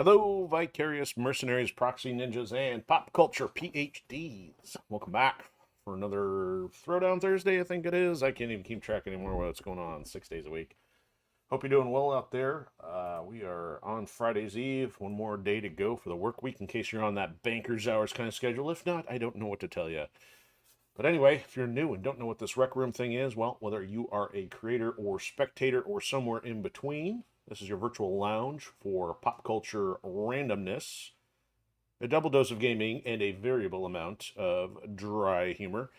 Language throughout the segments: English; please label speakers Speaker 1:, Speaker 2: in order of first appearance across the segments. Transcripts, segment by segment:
Speaker 1: Hello, vicarious mercenaries, proxy ninjas, and pop culture PhDs. Welcome back for another Throwdown Thursday, I think it is. I can't even keep track anymore what's going on 6 days a week. Hope you're doing well out there. We are on Friday's Eve. One more day to go for the work week in case you're on that banker's hours kind of schedule. If not, I don't know what to tell you. But anyway, if you're new and don't know what this Rec Room thing is, well, whether you are a creator or spectator or somewhere in between, this is your virtual lounge for pop culture randomness, a double dose of gaming, and a variable amount of dry humor.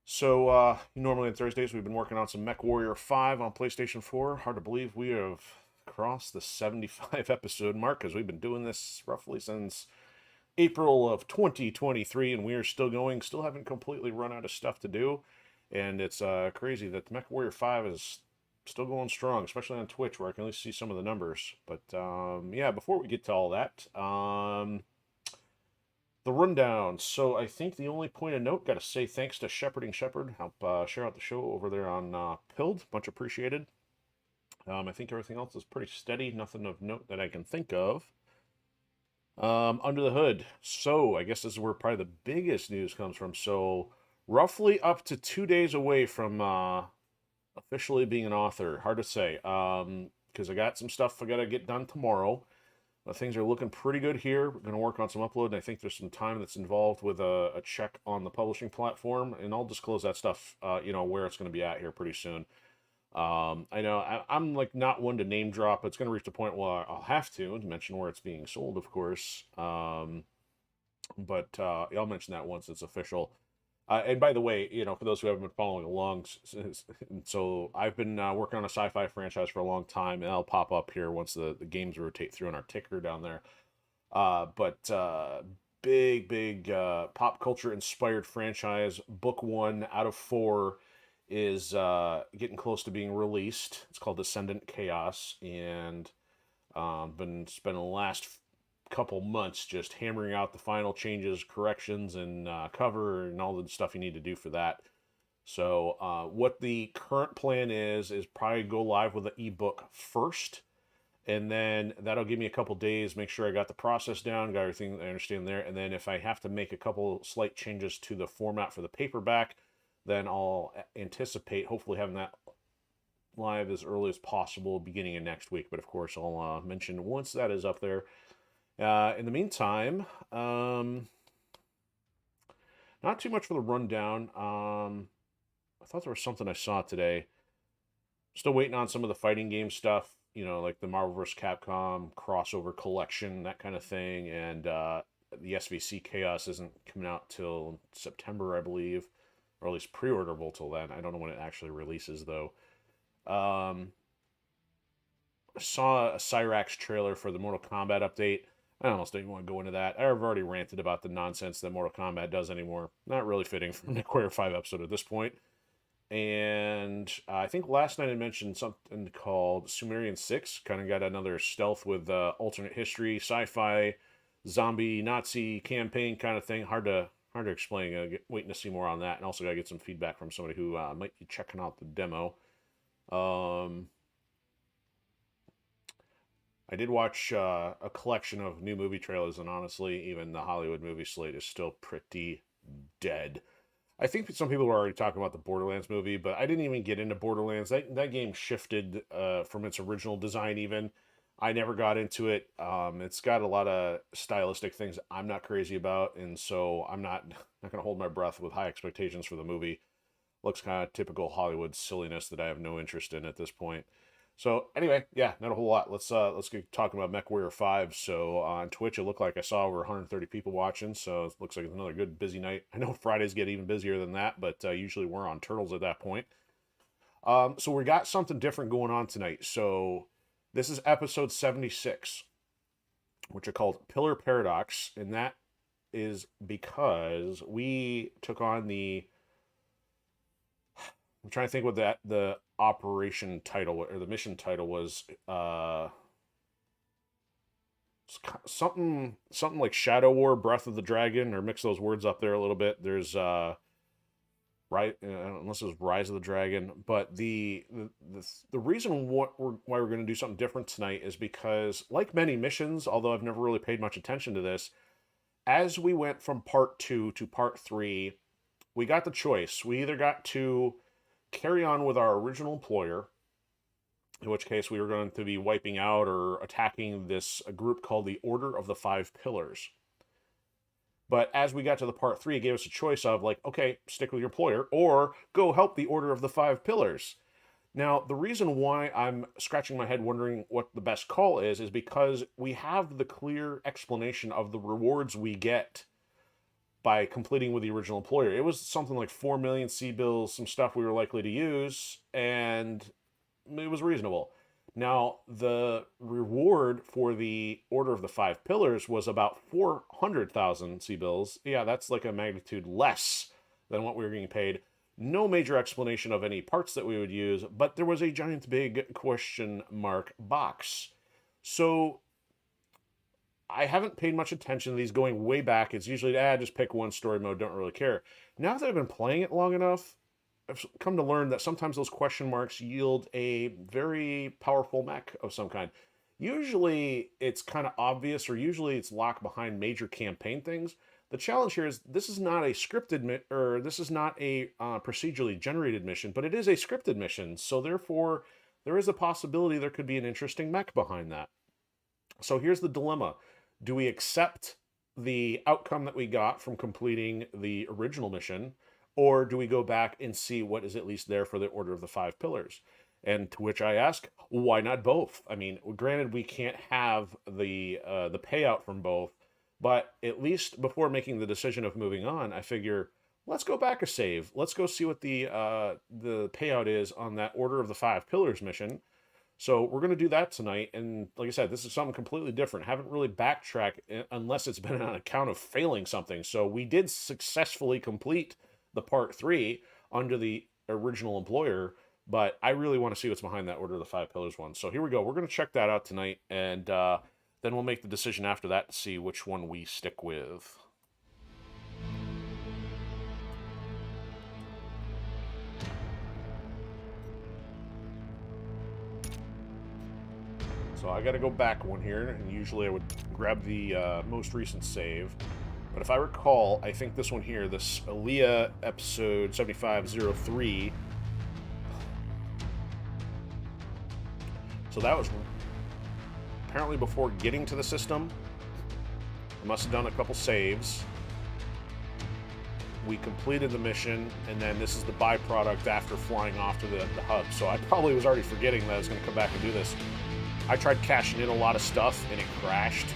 Speaker 1: So, normally on Thursdays, we've been working on some MechWarrior 5 on PlayStation 4. Hard to believe we have crossed the 75 episode mark because we've been doing this roughly since April of 2023, and we are still going, still haven't completely run out of stuff to do. And it's crazy that MechWarrior 5 is still going strong, especially on Twitch, where I can at least see some of the numbers. But yeah, before we get to all that, the rundown. So I think the only point of note, got to say thanks to Shepherding Shepherd, help share out the show over there on Pilled, much appreciated. I think everything else is pretty steady, nothing of note that I can think of. Under the hood. So I guess this is where probably the biggest news comes from. So roughly up to 2 days away from officially being an author. Hard to say. Because I got some stuff I got to get done tomorrow. Things are looking pretty good here. We're going to work on some upload, and I think there's some time that's involved with a check on the publishing platform, and I'll disclose that stuff, where it's going to be at here pretty soon. I know I'm like not one to name drop. It's going to reach the point where I'll have to mention where it's being sold, of course. But I'll mention that once it's official. And by the way, for those who haven't been following along, so I've been working on a sci-fi franchise for a long time, and I'll pop up here once the games rotate through in our ticker down there. But big pop culture inspired franchise. Book 1 out of 4 is getting close to being released. It's called Descendant Chaos, and been spending the last couple months just hammering out the final changes, corrections, and cover and all the stuff you need to do for that. So what the current plan is probably go live with the ebook first, and then that'll give me a couple days, make sure I got the process down, got everything I understand there, and then if I have to make a couple slight changes to the format for the paperback, then I'll anticipate hopefully having that live as early as possible beginning of next week. But of course, I'll mention once that is up there. In the meantime, not too much for the rundown. I thought there was something I saw today. Still waiting on some of the fighting game stuff, like the Marvel vs. Capcom crossover collection, that kind of thing. And the SVC Chaos isn't coming out till September, I believe, or at least pre-orderable till then. I don't know when it actually releases, though. I saw a Cyrax trailer for the Mortal Kombat update. I almost don't even want to go into that. I've already ranted about the nonsense that Mortal Kombat does anymore. Not really fitting for a MechWarrior 5 episode at this point. And I think last night I mentioned something called Sumerian 6. Kind of got another stealth with alternate history, sci-fi, zombie, Nazi campaign kind of thing. Hard to explain. Waiting to see more on that. And also got to get some feedback from somebody who might be checking out the demo. I did watch a collection of new movie trailers, and honestly, even the Hollywood movie slate is still pretty dead. I think some people were already talking about the Borderlands movie, but I didn't even get into Borderlands. That game shifted from its original design even. I never got into it. It's got a lot of stylistic things I'm not crazy about, and so I'm not going to hold my breath with high expectations for the movie. Looks kind of typical Hollywood silliness that I have no interest in at this point. So anyway, yeah, not a whole lot. Let's get talking about MechWarrior 5. So on Twitch, it looked like I saw over 130 people watching. So it looks like it's another good busy night. I know Fridays get even busier than that, but usually we're on turtles at that point. So we got something different going on tonight. So this is episode 76, which are called Pillar Paradox, and that is because we took on the. I'm trying to think what the operation title or the mission title was. Something like Shadow War, Breath of the Dragon, or mix those words up there a little bit. There's right? Unless it was Rise of the Dragon. But the reason why we're going to do something different tonight is because, like many missions, although I've never really paid much attention to this, as we went from part 2 to part 3, we got the choice. We either got to carry on with our original employer, in which case we were going to be wiping out or attacking this group called the Order of the Five Pillars. But as we got to the part 3, it gave us a choice of, like, okay, stick with your employer or go help the Order of the Five Pillars. Now, the reason why I'm scratching my head wondering what the best call is because we have the clear explanation of the rewards we get by completing with the original employer. It was something like 4 million C-bills, some stuff we were likely to use, and it was reasonable. Now, the reward for the Order of the Five Pillars was about 400,000 C-bills. Yeah, that's like a magnitude less than what we were getting paid. No major explanation of any parts that we would use, but there was a giant big question mark box. So I haven't paid much attention to these going way back. It's usually, just pick one story mode, don't really care. Now that I've been playing it long enough, I've come to learn that sometimes those question marks yield a very powerful mech of some kind. Usually it's kind of obvious, or usually it's locked behind major campaign things. The challenge here is this is not a scripted or this is not a procedurally generated mission, but it is a scripted mission. So therefore, there is a possibility there could be an interesting mech behind that. So here's the dilemma. Do we accept the outcome that we got from completing the original mission, or do we go back and see what is at least there for the Order of the Five Pillars? And to which I ask, why not both? I mean, granted, we can't have the payout from both, but at least before making the decision of moving on, I figure, let's go back a save. Let's go see what the payout is on that Order of the Five Pillars mission. So we're going to do that tonight. And like I said, this is something completely different. Haven't really backtracked unless it's been on account of failing something. So we did successfully complete the part 3 under the original employer, but I really want to see what's behind that Order of the Five Pillars one. So here we go. We're going to check that out tonight, and then we'll make the decision after that to see which one we stick with. So I got to go back one here, and usually I would grab the most recent save. But if I recall, I think this one here, this Aliyah episode 7503. So that was apparently before getting to the system. I must have done a couple saves. We completed the mission, and then this is the byproduct after flying off to the hub. So I probably was already forgetting that I was going to come back and do this. I tried cashing in a lot of stuff, and it crashed.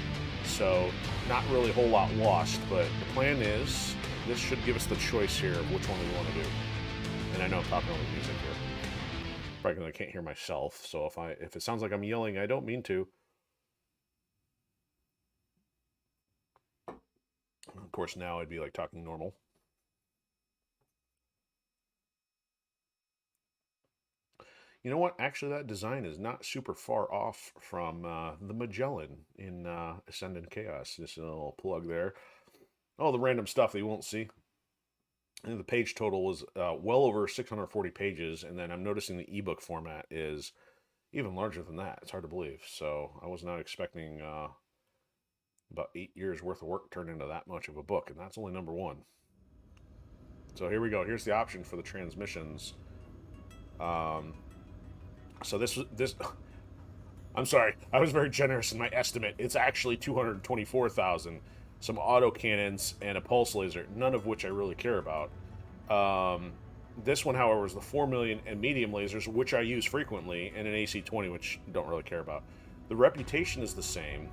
Speaker 1: So not really a whole lot lost, but the plan is this should give us the choice here of which one we want to do. And I know I'm talking over music here. Probably because I can't hear myself, so if it sounds like I'm yelling, I don't mean to. Of course, now I'd be like talking normal. You know what? Actually, that design is not super far off from the Magellan in Ascendant Chaos. Just a little plug there. All the random stuff that you won't see. And the page total was well over 640 pages, and then I'm noticing the ebook format is even larger than that. It's hard to believe. So I was not expecting about 8 years worth of work turned into that much of a book, and that's only number 1. So here we go. Here's the option for the transmissions. So this I'm sorry, I was very generous in my estimate. It's actually 224,000. Some autocannons and a pulse laser, none of which I really care about. This one, however, is the 4 million and medium lasers, which I use frequently, and an AC-20, which I don't really care about. The reputation is the same,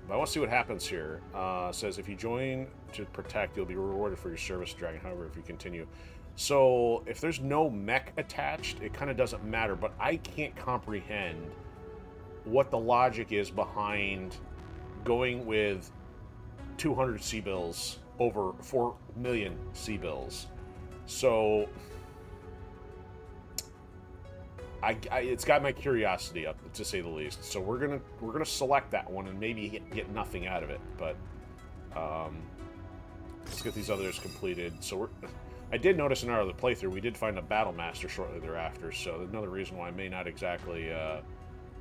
Speaker 1: but I want to see what happens here. It says, if you join to protect, you'll be rewarded for your service to Dragon. However, if you continue... So, if there's no mech attached, it kind of doesn't matter, but I can't comprehend what the logic is behind going with 200 C-bills over 4 million C-bills. So, it's got my curiosity up, to say the least. So we're gonna select that one and maybe get nothing out of it, but let's get these others completed. So I did notice in our other playthrough, we did find a Battle Master shortly thereafter, so another reason why I may not exactly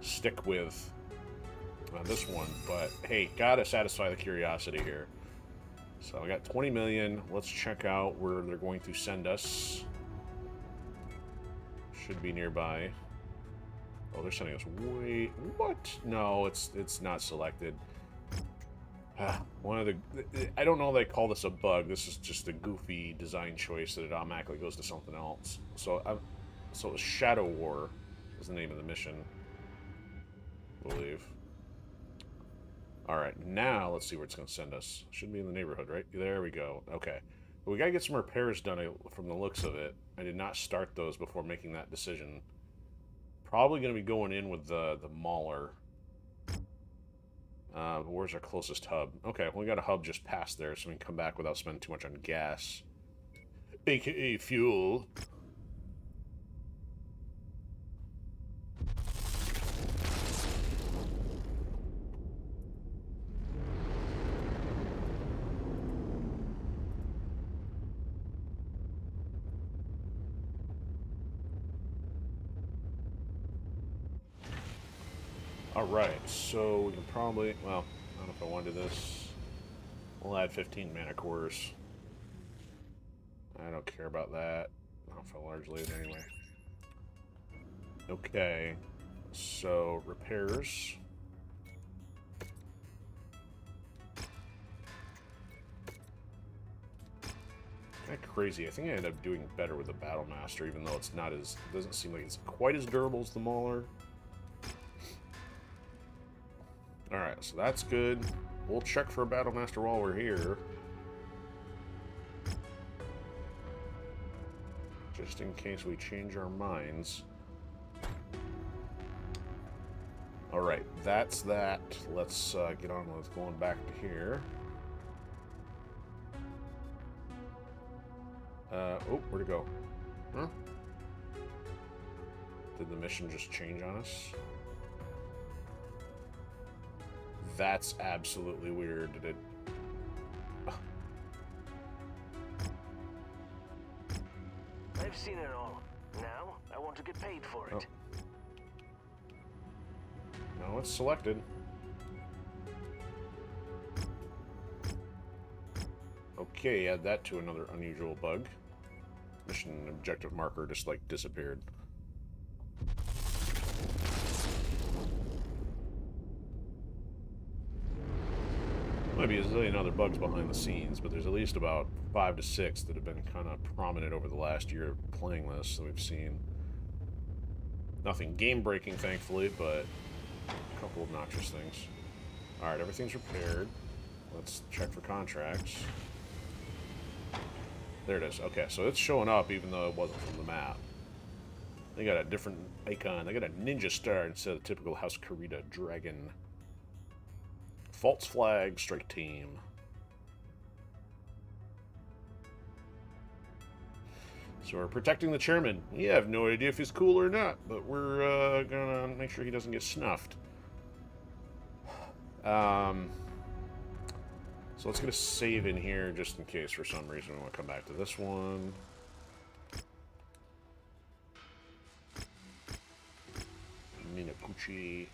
Speaker 1: stick with this one, but hey, gotta satisfy the curiosity here. So I got 20 million. Let's check out where they're going to send us. Should be nearby. Oh, they're sending us way... What? No, it's not selected. One of the... I don't know if they call this a bug. This is just a goofy design choice that it automatically goes to something else. So it's Shadow War is the name of the mission, I believe. Alright, now let's see where it's going to send us. Should be in the neighborhood, right? There we go. Okay. But we got to get some repairs done from the looks of it. I did not start those before making that decision. Probably going to be going in with the Mauler. Where's our closest hub? Okay, we got a hub just past there, so we can come back without spending too much on gas. AKA fuel. Alright, so we can probably... Well, I don't know if I want to do this. We'll add 15 mana cores. I don't care about that. I don't know if I largely it anyway. Okay, so repairs. Kind of crazy. I think I ended up doing better with the Battle Master, even though it's not as... It doesn't seem like it's quite as durable as the Mauler. Alright, so that's good. We'll check for a Battle Master while we're here. Just in case we change our minds. Alright, that's that. Let's get on with going back to here. Oh, where'd it go? Huh? Did the mission just change on us? That's absolutely weird. Did it...
Speaker 2: I've seen it all. Now, I want to get paid for it.
Speaker 1: Oh. No, it's selected. Okay, add that to another unusual bug. Mission objective marker just, like, disappeared. Might be a zillion other bugs behind the scenes, but there's at least about 5 to 6 that have been kind of prominent over the last year of playing this that we've seen. Nothing game-breaking, thankfully, but a couple obnoxious things. Alright, everything's repaired. Let's check for contracts. There it is. Okay, so it's showing up even though it wasn't from the map. They got a different icon. They got a ninja star instead of the typical House Karita dragon. False flag, strike team. So we're protecting the chairman. We have no idea if he's cool or not, but we're gonna make sure he doesn't get snuffed. So let's get a save in here just in case for some reason we want to come back to this one. Minakuchi.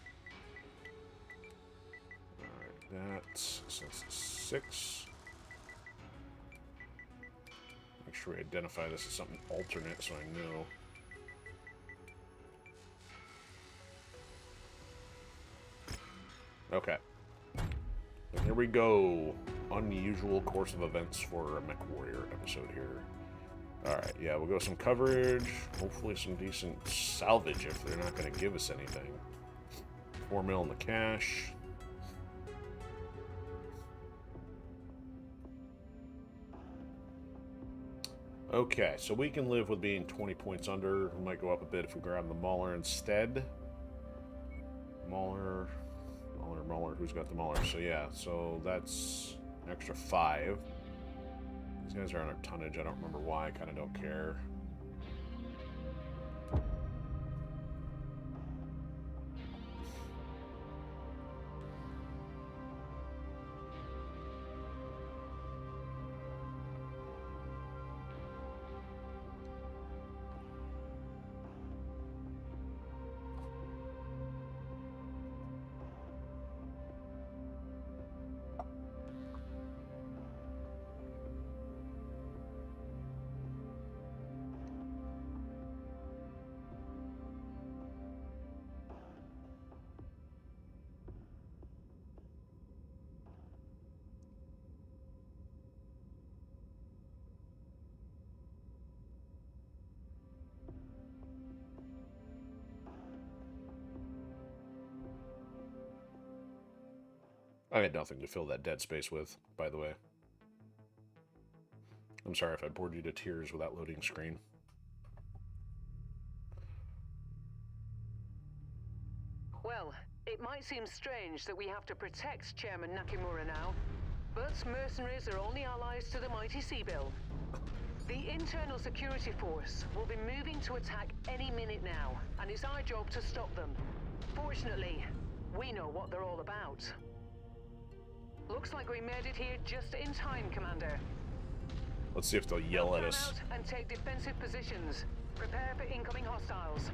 Speaker 1: That's since 6. Make sure we identify this as something alternate so I know. Okay. And here we go. Unusual course of events for a MechWarrior episode here. Alright, yeah, we'll go some coverage. Hopefully some decent salvage if they're not going to give us anything. 4 mil in the cash. Okay, so we can live with being 20 points under. We might go up a bit if we grab the Mauler instead. Mauler, who's got the Mauler? So yeah, so that's an extra 5. These guys are on our tonnage, I don't remember why, I kind of don't care. I had nothing to fill that dead space with, by the way. I'm sorry if I bored you to tears with that loading screen.
Speaker 3: Well, it might seem strange that we have to protect Chairman Nakamura now, but mercenaries are only allies to the mighty Sea Bill. The internal security force will be moving to attack any minute now, and it's our job to stop them. Fortunately, we know what they're all about. Looks like we made it here just in time, Commander.
Speaker 1: Let's see if they'll yell at us.
Speaker 3: Out and take defensive positions. Prepare for incoming hostiles.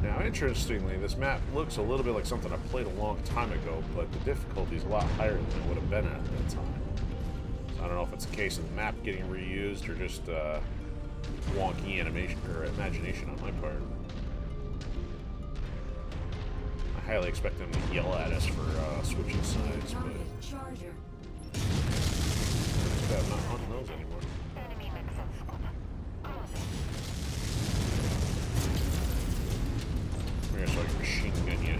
Speaker 1: Now, interestingly, this map looks a little bit like something I played a long time ago, but the difficulty is a lot higher than it would have been at that time. So I don't know if it's a case of the map getting reused or just wonky animation or imagination on my part. I highly expect them to yell at us for switching sides, but I'm not hunting those anymore. Here, so I can machine gun you.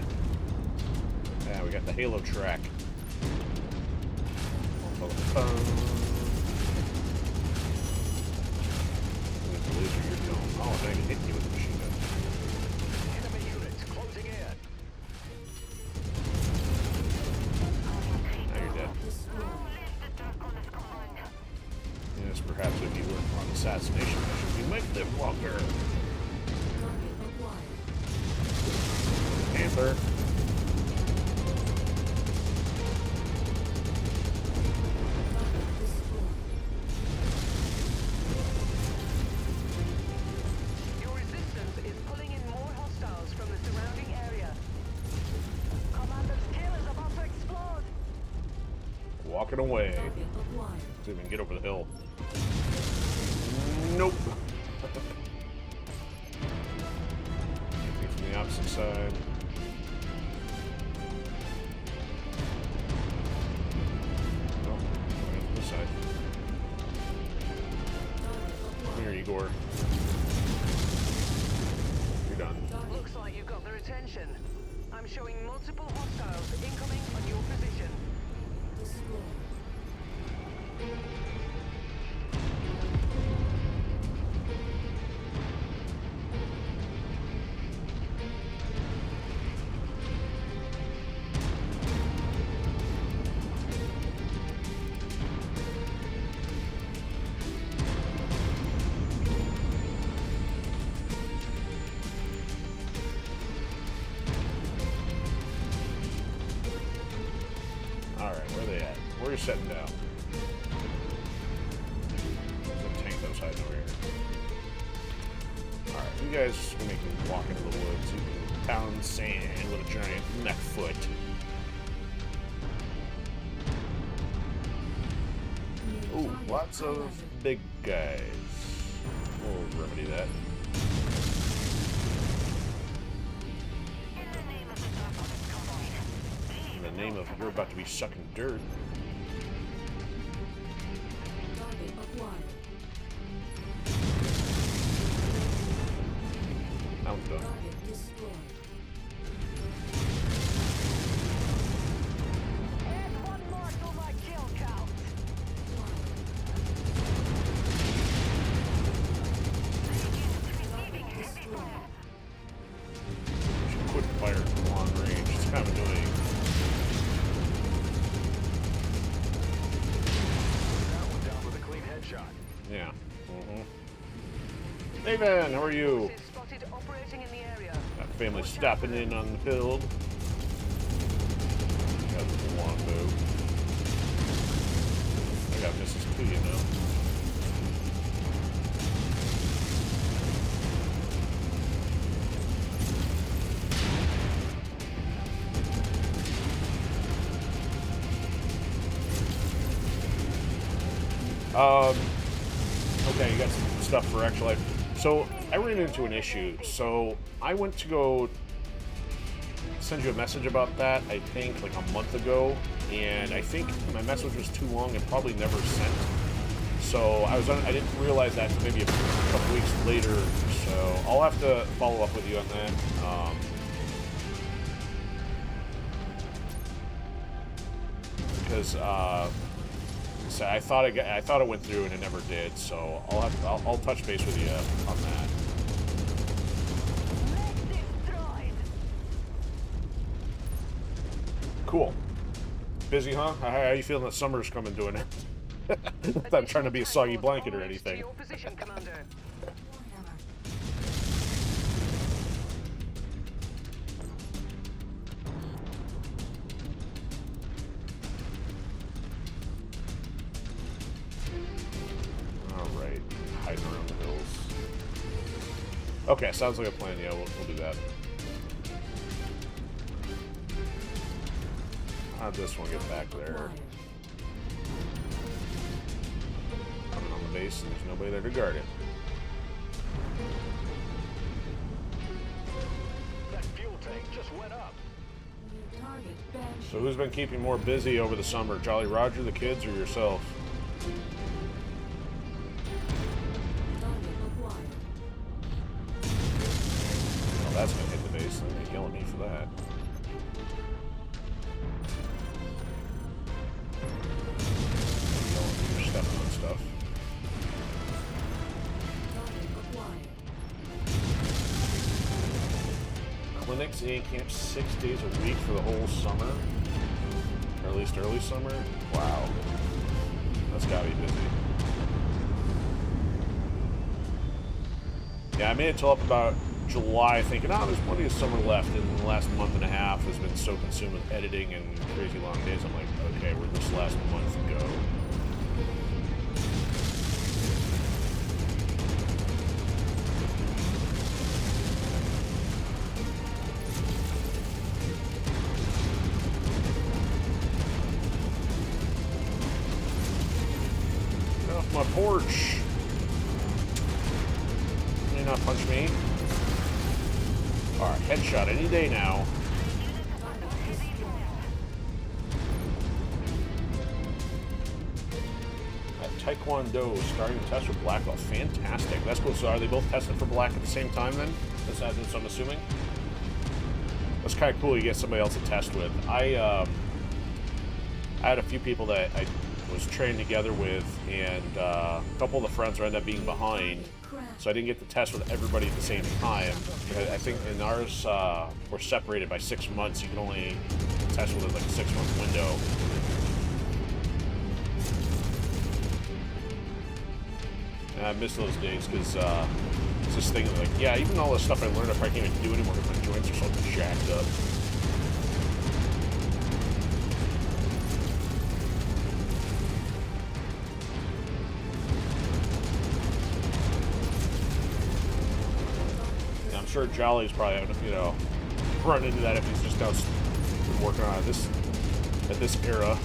Speaker 1: Yeah, we got the Halo track. With the laser you're going. Oh, dang, it hit you with the machine gun.
Speaker 2: Enemy units closing in.
Speaker 1: Now you're dead. Yes, perhaps if you were on assassination mission, you might live longer. Panther.
Speaker 3: Your resistance is pulling in more hostiles from the surrounding area. Commander's kill is about to explode.
Speaker 1: Walking away. See if we can get over the hill. Nope. Anything from the opposite side. Nope. Going from this side. Here, Igor. You're done.
Speaker 3: Looks like you got their attention. I'm showing multiple hostiles incoming on your position.
Speaker 1: Setting down. There's a tank that was hiding over here. Alright, you guys can make me walk into the woods. You can pound sand with a giant neck foot. Ooh, lots of big guys. We'll remedy that. In the name of you're about to be sucking dirt. That one's done.
Speaker 3: Add one more to my kill count.
Speaker 1: Should quit firing from long range. It's kind of annoying.
Speaker 2: That one down with a clean headshot.
Speaker 1: Yeah. Nathan, how are you?
Speaker 3: Spotted operating in the area.
Speaker 1: That family stopping in on the build. Got the longbow. I got Mrs. Coup, you know. Okay, you got some stuff for actual life. So, I ran into an issue. So, I went to go send you a message about that, I think, like a month ago. And I think my message was too long and probably never sent. So, I didn't realize that until maybe a couple weeks later. So, I'll have to follow up with you on that. because so I thought it went through and it never did. So I'll touch base with you on that. Cool. Busy, huh? How you feeling that summer's coming to an end? Not I'm trying to be a soggy blanket or anything. Alright, hiding around the hills. Okay, sounds like a plan. Yeah, we'll do that. How'd this one get back there? Coming on the base and there's nobody there to guard it.
Speaker 2: That fuel tank just went up.
Speaker 1: So who's been keeping more busy over the summer? Jolly Roger, the kids, or yourself? Oh, that's gonna hit the base. They're yelling at me for that. Stepping on stuff. Clinics A camp 6 days a week for the whole summer, or at least early summer. Wow, that's gotta be busy. Yeah, I made it till up about July, thinking, oh, there's plenty of summer left, and the last month and a half has been so consumed with editing and crazy long days. I'm like, okay, we're this last month to go. My porch. Can you not punch me? Alright, headshot any day now. Taekwondo starting to test for black belt. Fantastic. That's cool. So are they both testing for black at the same time then? That's what I'm assuming. That's kind of cool. You get somebody else to test with. I had a few people that I was trained together with, and a couple of the friends ended up being behind, so I didn't get to test with everybody at the same time. I think in ours, we're separated by 6 months. You can only test within like a 6-month window. And I miss those days because it's this thing like, yeah, even all the stuff I learned, I probably can't even do anymore because my joints are so jacked up. I'm sure Jolly's probably, run into that if he's just been working on it at this era.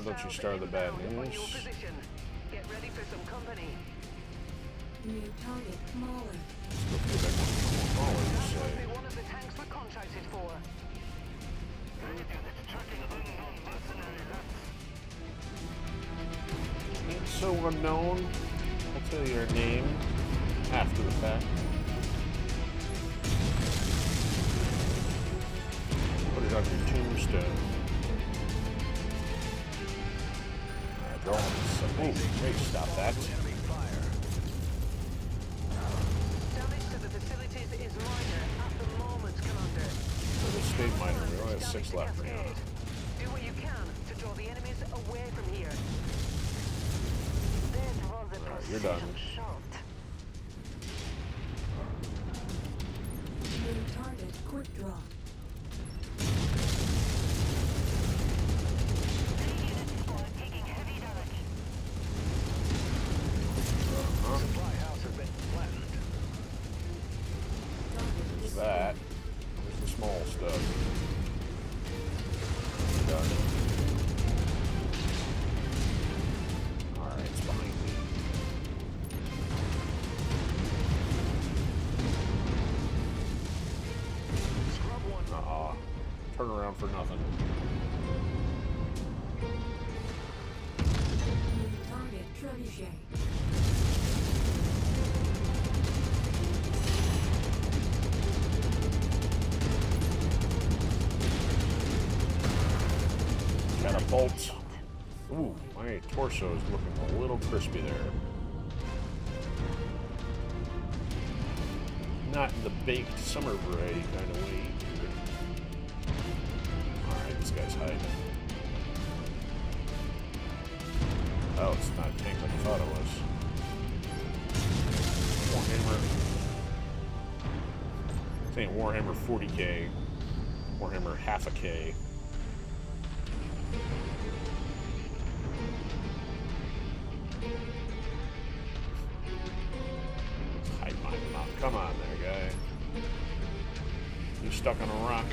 Speaker 1: Don't you start the bad news?
Speaker 3: Get ready for some company.
Speaker 4: New target, Mauler.
Speaker 1: Let's go back Mauler, you say.
Speaker 3: One of the tanks we're contracted for.
Speaker 1: Ain't so unknown. I'll tell you your name after the fact. Put it on your tombstone. Oh, hey, stop that.
Speaker 3: Damage to the facilities is minor at the moment, Commander.
Speaker 1: So the state minor, we only have 6 left now.
Speaker 3: Do what you can to draw the enemies away from here.
Speaker 1: Alright, you're done.
Speaker 4: New target, quick draw.
Speaker 1: That. There's the small stuff. Done. Alright, it's behind me. turn around for nothing.
Speaker 4: New target trebuchet.
Speaker 1: Catapult. Ooh, my torso is looking a little crispy there. Not in the baked summer variety kind of way either. Alright, this guy's hiding. Oh, it's not a tank like I thought it was. Warhammer. This ain't Warhammer 40k. Warhammer half a K. Hide behind the mountain. Come on there, guy. You stuck on a rock.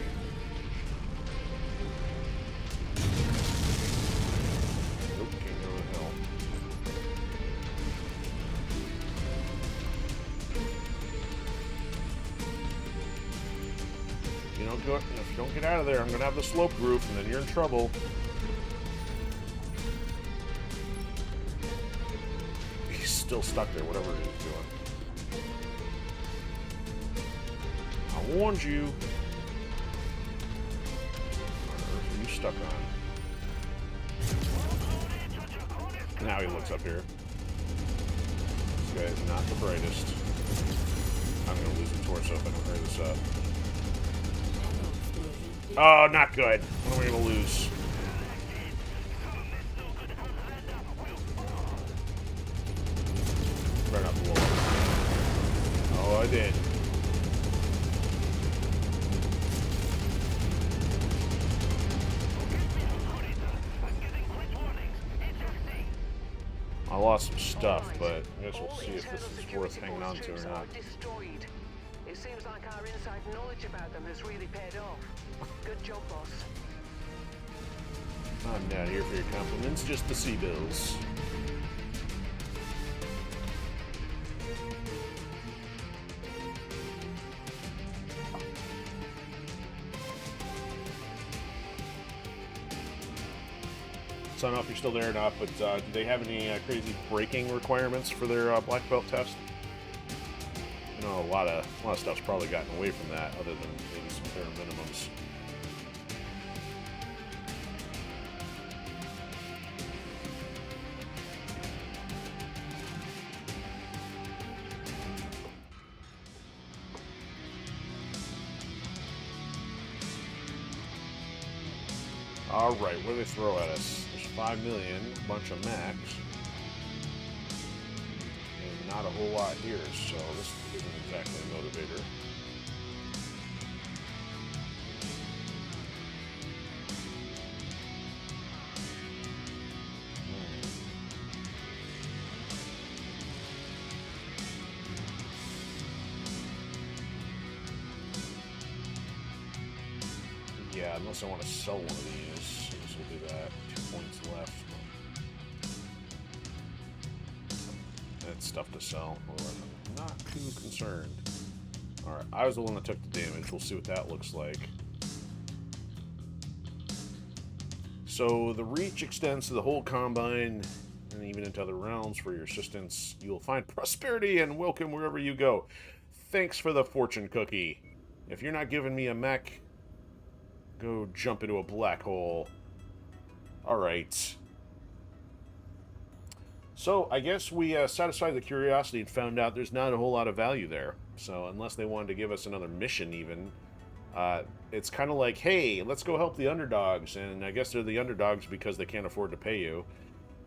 Speaker 1: Nope, can't go to hell. You don't go. If you don't get out of there, I'm gonna have the slope roof, and then you're in trouble. He's still stuck there, whatever it is doing. I warned you. What are you stuck on? Now he looks up here. This guy is not the brightest. I'm gonna lose the torso if I don't hurry this up. Oh, not good. What am I gonna lose? Better not blow up. Oh, I did. I lost some stuff, but I guess we'll see if this is worth hanging on to or not.
Speaker 3: Destroyed. It seems like our inside knowledge about them has really paid off. Good job, boss.
Speaker 1: I'm not here for your compliments, just the sea bills. So I don't know if you're still there or not, but do they have any crazy braking requirements for their black belt test? You know, a lot of stuff's probably gotten away from that, other than maybe some bare minimums. All right, what do they throw at us? There's 5 million, a bunch of mechs, and not a whole lot here, so this isn't exactly a motivator. Yeah, unless I want to sell one of these. This will do that. 2 points left. That's stuff to sell. I'm not too concerned. Alright, I was the one that took the damage. We'll see what that looks like. So, the reach extends to the whole Combine, and even into other realms. For your assistance, you will find prosperity and welcome wherever you go. Thanks for the fortune cookie. If you're not giving me a mech, go jump into a black hole. Alright. So, I guess we satisfied the curiosity and found out there's not a whole lot of value there. So, unless they wanted to give us another mission even, it's kind of like, hey, let's go help the underdogs. And I guess they're the underdogs because they can't afford to pay you.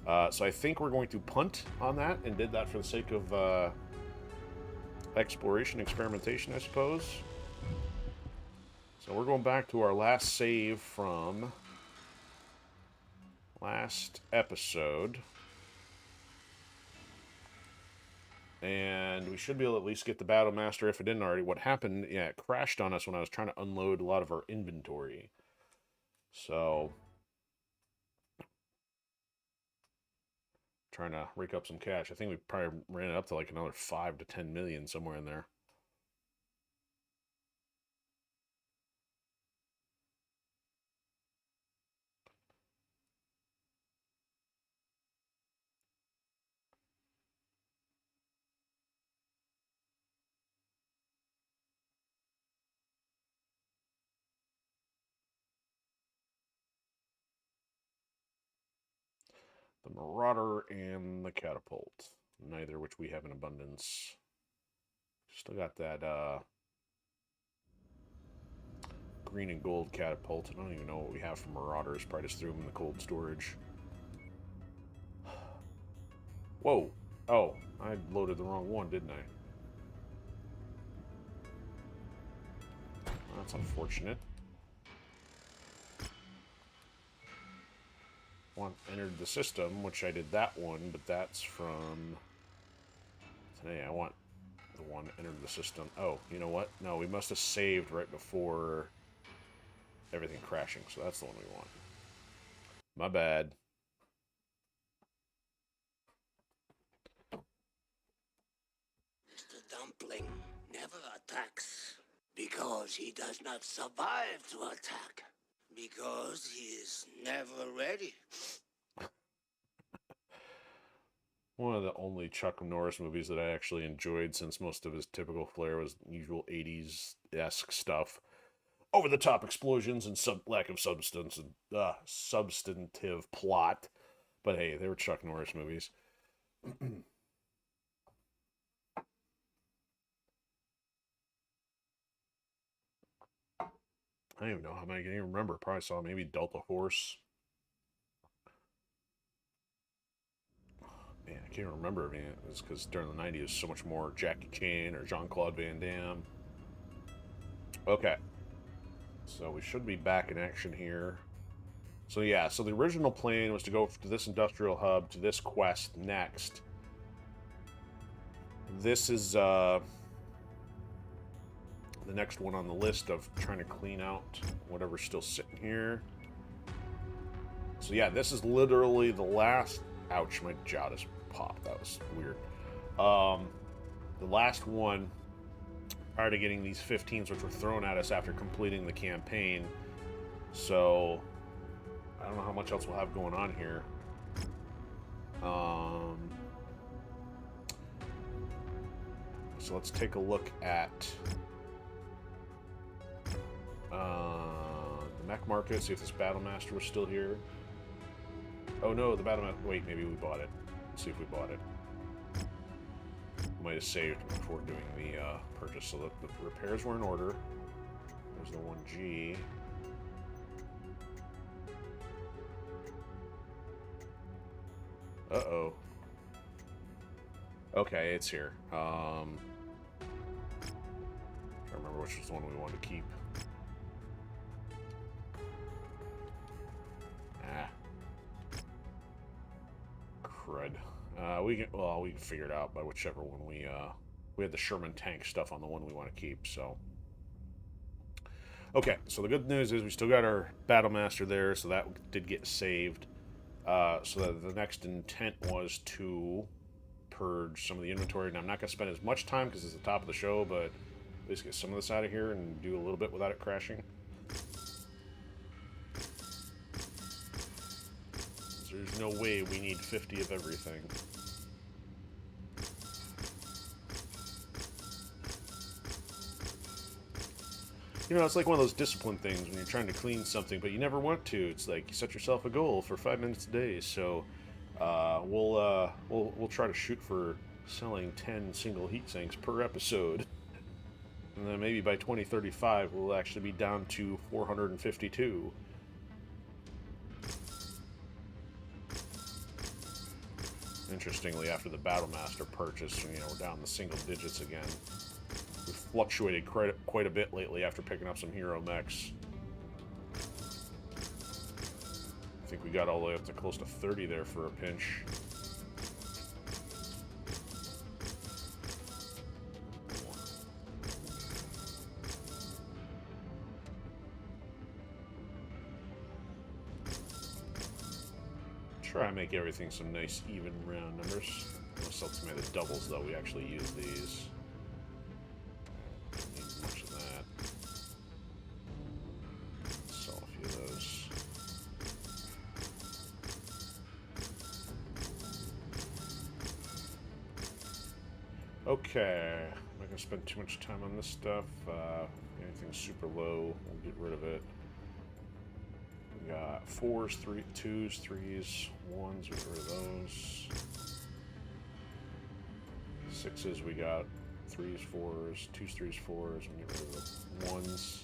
Speaker 1: So I think we're going to punt on that, and did that for the sake of exploration, experimentation, I suppose. So we're going back to our last save from last episode. And we should be able to at least get the Battle Master if it didn't already. What happened, yeah, it crashed on us when I was trying to unload a lot of our inventory. So, trying to rake up some cash. I think we probably ran it up to like another 5 to 10 million, somewhere in there. The Marauder and the Catapult. Neither which we have in abundance. Still got that green and gold Catapult. I don't even know what we have for Marauders. Probably just threw them in the cold storage. Whoa. Oh, I loaded the wrong one, didn't I? That's unfortunate. One entered the system, which I did that one, but that's from today. I want the one entered the system. Oh, you know what? No, we must have saved right before everything crashing, so that's the one we want. My bad.
Speaker 5: Mr. Dumpling never attacks because he does not survive to attack. Because he is never ready.
Speaker 1: One of the only Chuck Norris movies that I actually enjoyed, since most of his typical flair was usual 80s-esque stuff. Over-the-top explosions and lack of substance and substantive plot. But hey, they were Chuck Norris movies. I don't even know how many I can even remember. Probably saw maybe Delta Force. Man, I can't remember everything. It was because during the 90s, it was so much more Jackie Chan or Jean-Claude Van Damme. Okay. So we should be back in action here. So yeah, so the original plan was to go to this industrial hub, to this quest next. This is the next one on the list of trying to clean out whatever's still sitting here. So yeah, this is literally the last... Ouch, my jaw just popped. That was weird. The last one prior to getting these 15s, which were thrown at us after completing the campaign. So I don't know how much else we'll have going on here. So let's take a look at the mech market, see if this Battlemaster was still here. Oh no, the Battlemaster. Wait, maybe we bought it. Let's see if we bought it. Might have saved before doing the purchase. So the repairs were in order. There's the 1G. Uh-oh. Okay, it's here. Trying to remember which was the one we wanted to keep. Ah. Crud. We can figure it out by whichever one we had the Sherman tank stuff on the one we want to keep, so. Okay, so the good news is we still got our Battlemaster there, so that did get saved. So that the next intent was to purge some of the inventory. Now, I'm not going to spend as much time because it's the top of the show, but at least get some of this out of here and do a little bit without it crashing. There's no way we need 50 of everything. You know, it's like one of those discipline things when you're trying to clean something, but you never want to. It's like you set yourself a goal for 5 minutes a day. So we'll try to shoot for selling 10 single heat sinks per episode, and then maybe by 2035 we'll actually be down to 452. Interestingly, after the Battlemaster purchase, you know, we're down in the single digits again. We've fluctuated quite a bit lately after picking up some hero mechs. I think we got all the way up to close to 30 there for a pinch. Try and make everything some nice even round numbers. I'll sell some of the doubles though. We actually use these. Don't need much of that. Sell a few of those. Okay, I'm not gonna spend too much time on this stuff. Anything super low, we'll get rid of it. We got 4s, 2s, 3s, 1s, we get rid of those. 6s, we got 3s, 4s, 2s, 3s, 4s, we get rid of the 1s.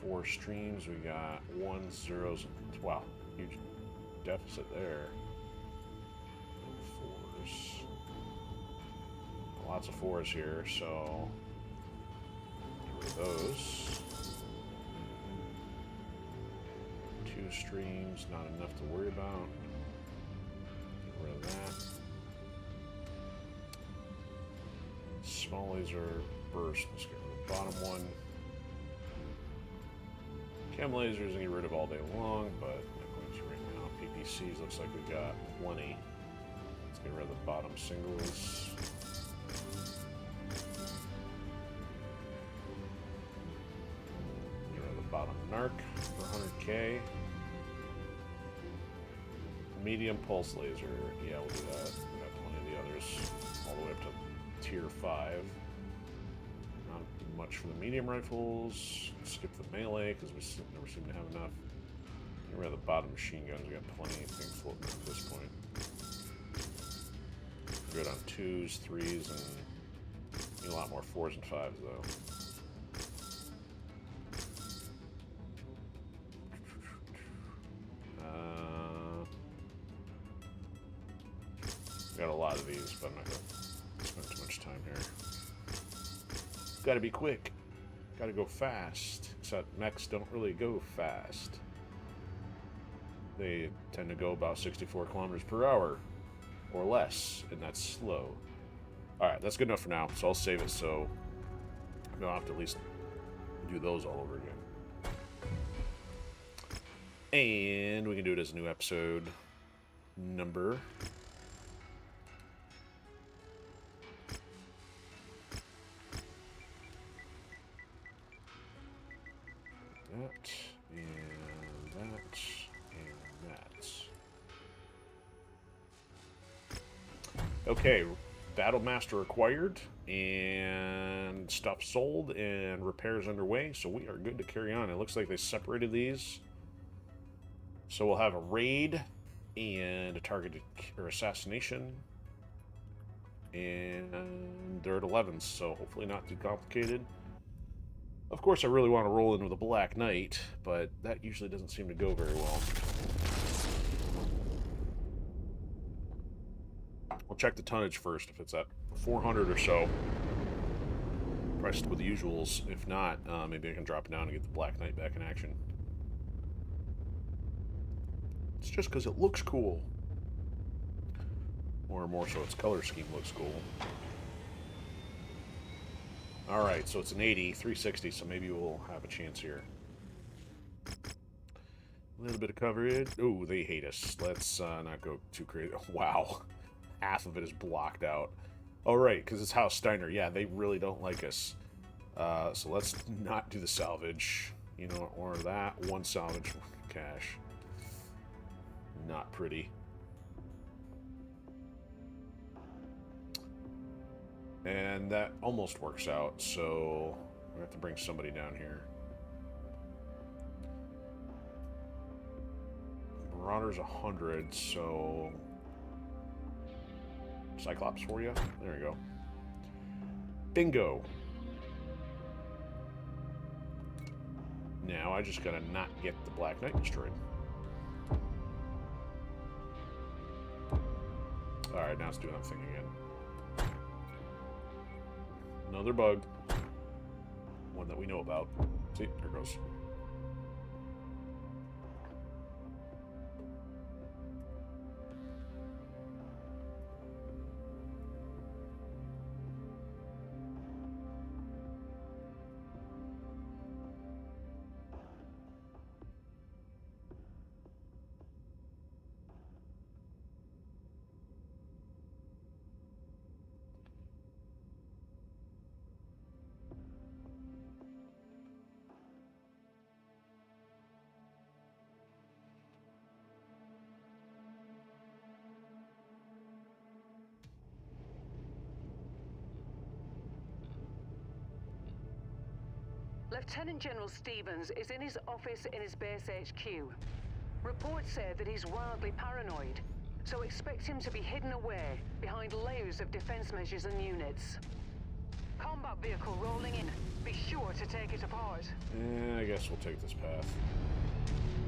Speaker 1: 4 streams, we got 1s, 0s, and wow, huge deficit there. 4s. Lots of 4s here, so get rid of those. 2 streams, not enough to worry about. Get rid of that. Small laser burst. Let's get rid of the bottom one. Chem lasers I get rid of all day long, but not going to right now. PPCs looks like we got plenty. Let's get rid of the bottom singles. Get rid of the bottom narc for 100k. Medium pulse laser. Yeah, we'll do that. We got plenty of the others. All the way up to tier 5. Not much for the medium rifles. Skip the melee because we never seem to have enough. Get rid of the bottom machine guns. We got plenty of things floating at this point. Good on 2s, 3s, and need a lot more 4s and 5s though. Got a lot of these, but I'm not going to spend too much time here. Gotta be quick. Gotta go fast. Except mechs don't really go fast. They tend to go about 64 kilometers per hour or less, and that's slow. Alright, that's good enough for now, so I'll save it so I don't have to at least do those all over again. And we can do it as a new episode number. That, and that, and that. Okay, Battle Master acquired, and stuff sold, and repairs underway, so we are good to carry on. It looks like they separated these. So we'll have a raid, and a targeted or assassination, and they're at 11s, so hopefully not too complicated. Of course, I really want to roll in with a Black Knight, but that usually doesn't seem to go very well. We'll check the tonnage first, if it's at 400 or so. Priced with the usuals. If not, maybe I can drop it down and get the Black Knight back in action. It's just because it looks cool. Or more so, its color scheme looks cool. Alright, so it's an 80, 360, so maybe we'll have a chance here. A little bit of coverage. Ooh, they hate us. Let's not go too crazy. Wow. Half of it is blocked out. Alright, because it's House Steiner. Yeah, they really don't like us. So let's not do the salvage. You know, or that. One salvage, cash. Not pretty. And that almost works out, so we have to bring somebody down here. Marauder's 100, so Cyclops for you. There you go. Bingo. Now I just gotta not get the Black Knight destroyed. Alright, now it's doing that thing again. Another bug. One that we know about. See, there it goes.
Speaker 3: Lieutenant General Stevens is in his office in his base HQ. Reports say that he's wildly paranoid, so expect him to be hidden away behind layers of defense measures and units. Combat vehicle rolling in. Be sure to take it apart.
Speaker 1: I guess we'll take this path.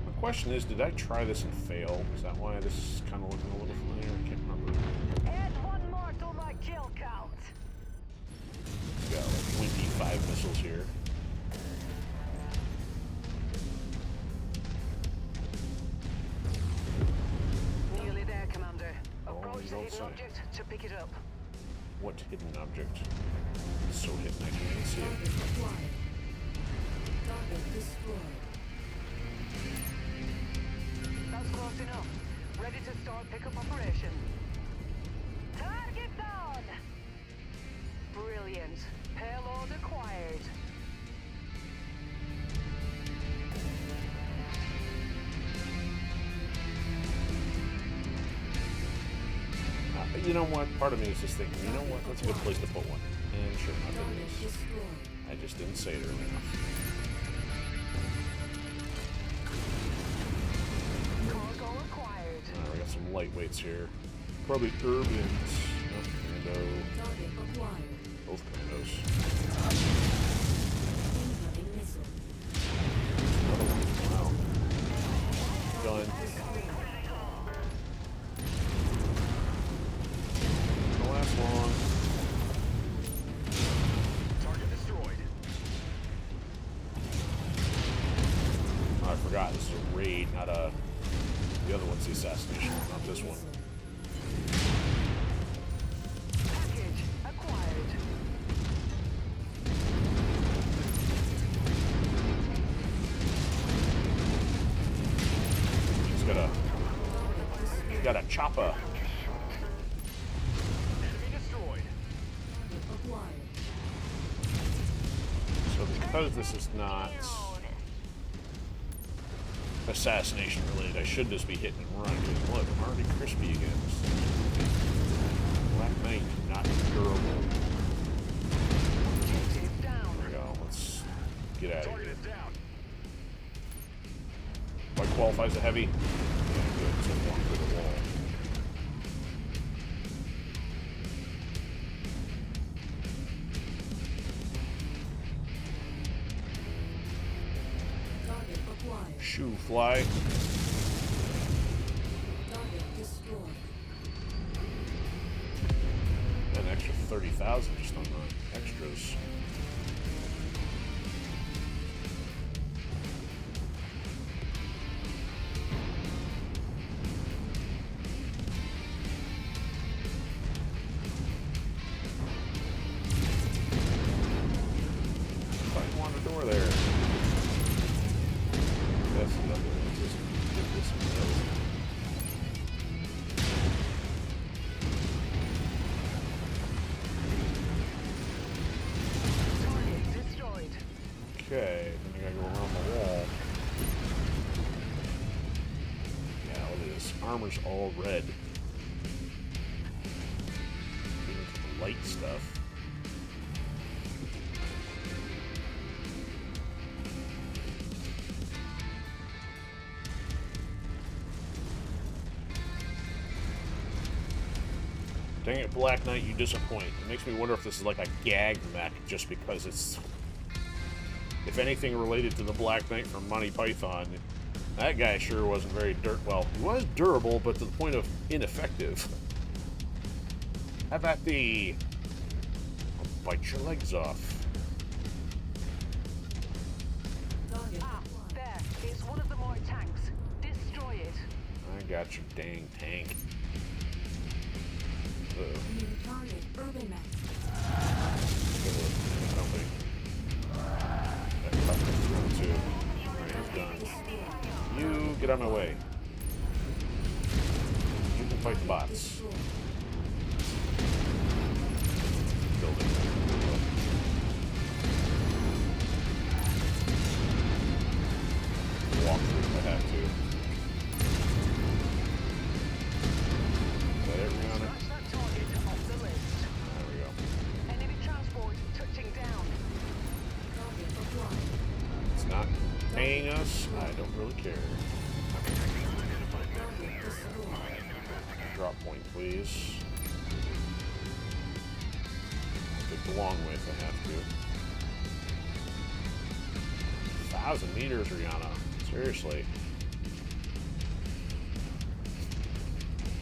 Speaker 1: My question is, did I try this and fail? Is that why this is kind of looking a little familiar? I can't remember.
Speaker 2: Add one more to my kill count.
Speaker 1: We got like 25 missiles here.
Speaker 3: Nearly there, Commander. Approach
Speaker 1: you
Speaker 3: the
Speaker 1: don't
Speaker 3: hidden
Speaker 1: say.
Speaker 3: object to pick it up.
Speaker 1: What hidden object? It's so hidden I can't even see it.
Speaker 4: Target acquired. Target destroyed.
Speaker 3: That's close enough. Ready to start pickup operation.
Speaker 2: Target down.
Speaker 3: Brilliant. Payload acquired.
Speaker 1: You know what? Part of me is just thinking, you know what? That's a good place to put one. And sure enough, it
Speaker 4: Target
Speaker 1: is.
Speaker 4: destroyed.
Speaker 1: I just didn't say it early enough.
Speaker 3: Cargo acquired.
Speaker 1: Alright, we got some lightweights here. Probably Urbans. Oh, Commando.
Speaker 4: Target acquired.
Speaker 1: Both Commandos.
Speaker 4: Incoming missile.
Speaker 1: Wow. Gun. Don't last long.
Speaker 2: Target destroyed.
Speaker 1: Oh, I forgot. This is a raid, not a... The other one's the assassination, not this one.
Speaker 3: Package acquired.
Speaker 1: She's got a chopper.
Speaker 2: Enemy destroyed.
Speaker 4: Target acquired.
Speaker 1: So because this is not assassination related, I should just be hitting and run. Because look, I'm already crispy again. Black Knight, not durable.
Speaker 3: Objective down.
Speaker 1: There we go. Let's get out of
Speaker 2: Target
Speaker 1: here.
Speaker 2: is down.
Speaker 1: Do I qualify as a heavy? Yeah, good. So walk through the wall.
Speaker 4: Target acquired.
Speaker 1: Shoo, fly.
Speaker 4: Target destroyed.
Speaker 1: An extra 30,000 just on the extras. Find one the door there. That's another one. Just get this one out.
Speaker 3: Target destroyed.
Speaker 1: Okay, then I gotta go around the wall. Yeah, look at this. Armor's all red. Get into the light stuff. Dang it, Black Knight, you disappoint. It makes me wonder if this is like a gag mech just because it's, if anything, related to the Black Knight from Monty Python. That guy sure wasn't very well, he was durable, but to the point of ineffective. How about the... I'll bite your legs off.
Speaker 4: Target
Speaker 3: Ah,
Speaker 4: acquired.
Speaker 3: there. It's one of the more tanks. Destroy it.
Speaker 1: I got your dang tank.
Speaker 4: New target urban map.
Speaker 1: That customer's through too. Alright, he's done. You get out of my way. You can fight the bots.
Speaker 4: Destroyed.
Speaker 1: Building. Walk through if I have to. Is that it, Rihanna?
Speaker 3: Scratch that target off the list.
Speaker 1: There we go.
Speaker 3: Enemy transport touching down.
Speaker 4: Target acquired.
Speaker 1: paying us, I don't really care.
Speaker 4: Target destroyed.
Speaker 1: Drop point, please. I'll take the long way if I have to. 1,000 meters, Rihanna. Seriously.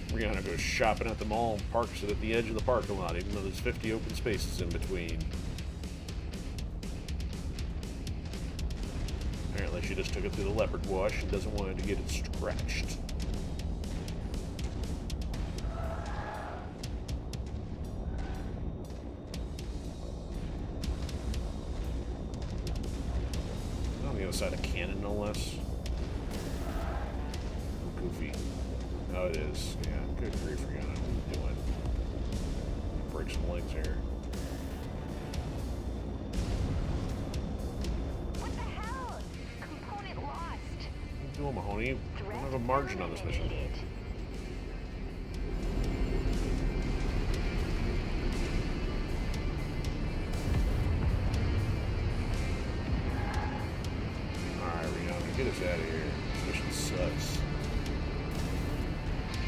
Speaker 1: Rihanna goes shopping at the mall and parks it at the edge of the parking lot, even though there's 50 open spaces in between. Apparently she just took it through the leopard wash and doesn't want it to get it scratched. On the other side of cannon, no less. Goofy. Oh, it is. Yeah, good grief, Rihanna. What are you doing? Break some legs here.
Speaker 6: What the hell? Component lost.
Speaker 1: What are you doing, Mahoney? We don't have a margin on this mission. Alright, Rihanna, get us out of here. This mission sucks.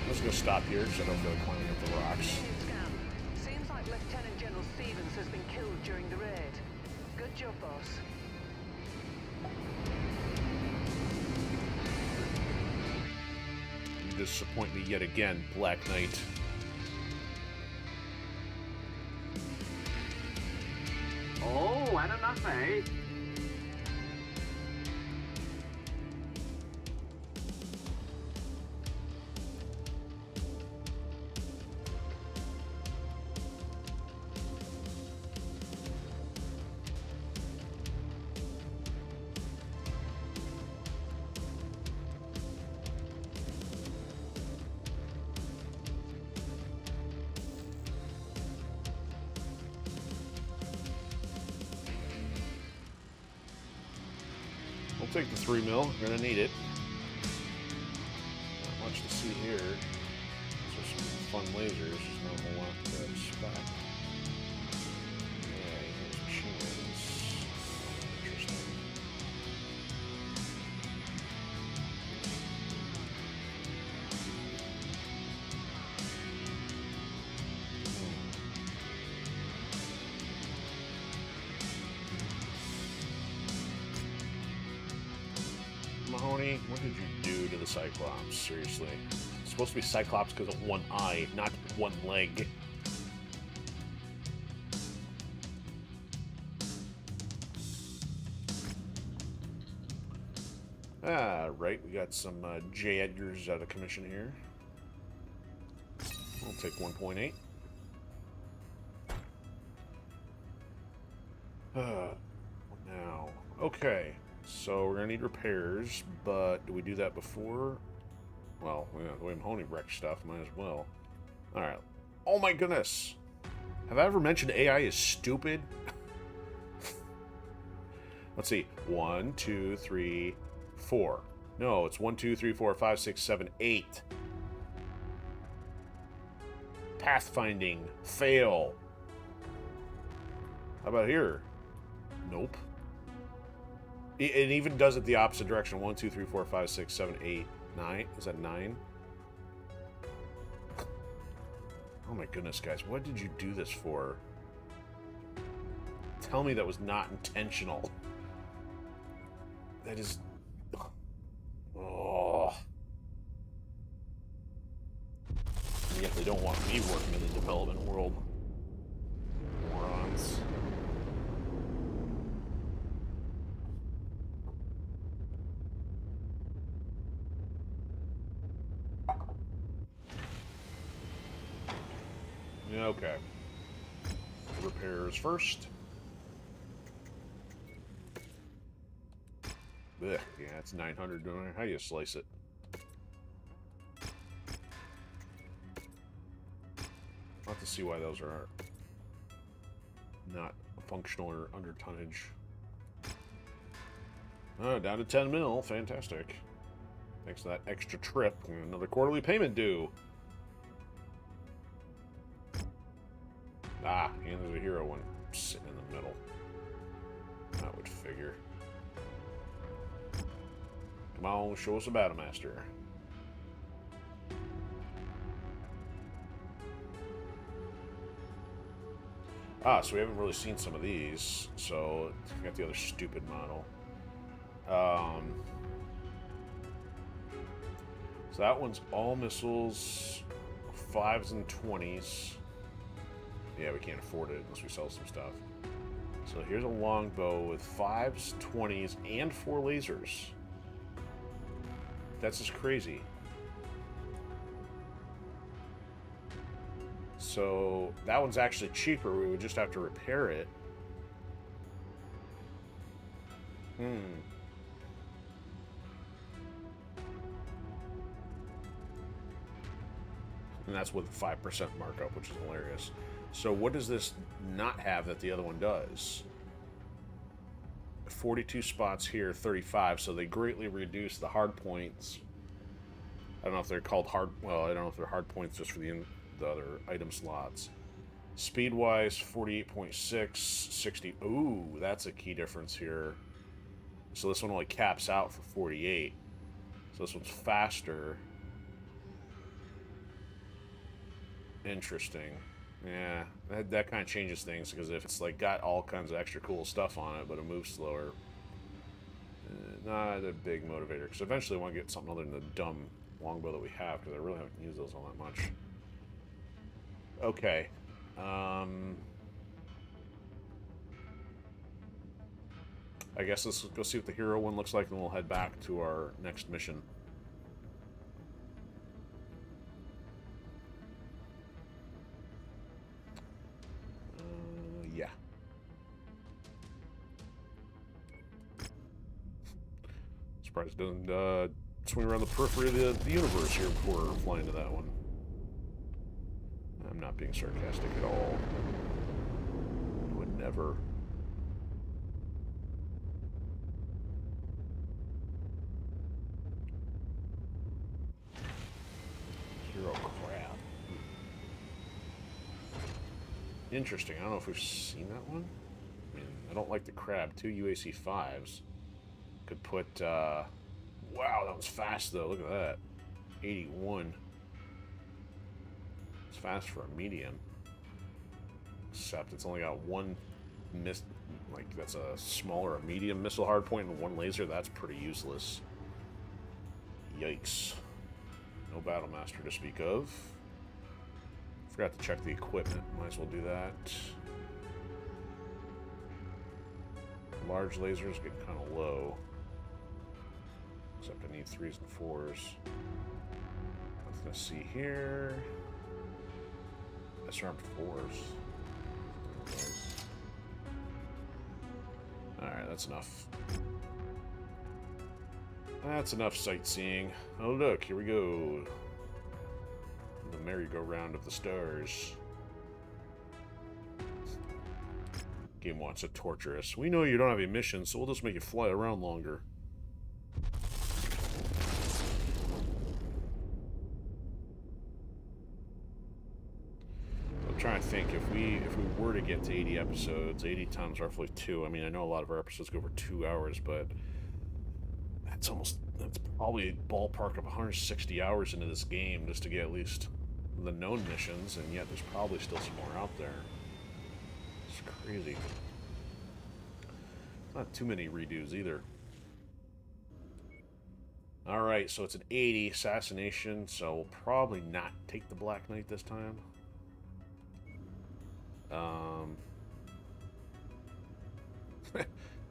Speaker 1: I'm just gonna stop here because I don't feel like climbing up the rocks.
Speaker 3: Scan. Seems like Lieutenant General Stevens has been killed during the raid. Good job, boss.
Speaker 1: You disappoint me yet again, Black Knight.
Speaker 7: Oh, had enough, eh?
Speaker 1: We'll take the 3 mil. We're gonna need it. Not much to see here. These are some fun lasers. There's not a whole lot to expect. Yeah, here's machine guns. Interesting. Mahoney, what did you do to the Cyclops? Seriously. It's supposed to be Cyclops because of one eye, not one leg. Ah, right. We got some J. Edgars out of commission here. I'll take 1.8. What now? Okay. So we're gonna need repairs, but do we do that before? Well, the way Mahoney wrecked stuff, might as well. Alright. Oh my goodness! Have I ever mentioned AI is stupid? Let's see. 1, 2, 3, 4. No, it's 1, 2, 3, 4, 5, 6, 7, 8. Pathfinding. Fail. How about here? Nope. It even does it the opposite direction. 1, 2, 3, 4, 5, 6, 7, 8, 9. Is that 9? Oh my goodness, guys. What did you do this for? Tell me that was not intentional. That is... Oh. And yet they don't want me working in the development world. Morons. Yeah, okay. Repairs first. Blech, yeah, it's 900. How do you slice it? I'll have to see why those are not functional or under tonnage. Oh, down to 10 mil. Fantastic. Thanks to that extra trip. Another quarterly payment due. Ah, and there's a hero one sitting in the middle. That would figure. Come on, show us a Battlemaster. Ah, so we haven't really seen some of these. So, we got the other stupid model. So that one's all missiles, 5s and 20s. Yeah, we can't afford it unless we sell some stuff. So here's a longbow with 5s, 20s, and 4 lasers. That's just crazy. So that one's actually cheaper. We would just have to repair it. And that's with 5% markup, which is hilarious. So what does this not have that the other one does? 42 spots here, 35, so they greatly reduce the hard points. I don't know if they're called hard... Well, I don't know if they're hard points just for the other item slots. Speed-wise, 48.6, 60... Ooh, that's a key difference here. So this one only caps out for 48. So this one's faster. Interesting. Yeah, that kind of changes things, because if it's like got all kinds of extra cool stuff on it, but it moves slower, not a big motivator. Because eventually I want to get something other than the dumb longbow that we have, because I really haven't used those all that much. Okay. I guess let's go see what the hero one looks like, and we'll head back to our next mission. Yeah. Surprised it doesn't swing around the periphery of the universe here before flying to that one. I'm not being sarcastic at all. I would never. Hero crab. Interesting. I don't know if we've seen that one. I mean, I don't like the crab. 2 UAC 5s. Could put, wow, that was fast, though. Look at that. 81. It's fast for a medium. Except it's only got one like, that's a smaller, a medium missile hardpoint and one laser. That's pretty useless. Yikes. No Battlemaster to speak of. Forgot to check the equipment. Might as well do that. Large lasers get kind of low. Except I need 3s and 4s. Nothing to see here. Disarmed 4s. Alright, that's enough. That's enough sightseeing. Oh look, here we go. The merry-go-round of the stars. Game wants to torture us. We know you don't have a mission, so we'll just make you fly around longer. I'm trying to think, if we were to get to 80 episodes, 80 times roughly 2. I mean, I know a lot of our episodes go over 2 hours, but that's probably a ballpark of 160 hours into this game just to get at least the known missions, and yet there's probably still some more out there. It's crazy. Not too many redos either. Alright, so it's an 80 assassination, so we'll probably not take the Black Knight this time.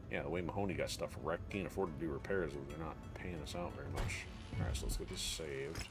Speaker 1: Yeah, the way Mahoney got stuff wrecked, can't afford to do repairs, and they're not paying us out very much. Alright, so let's get this saved.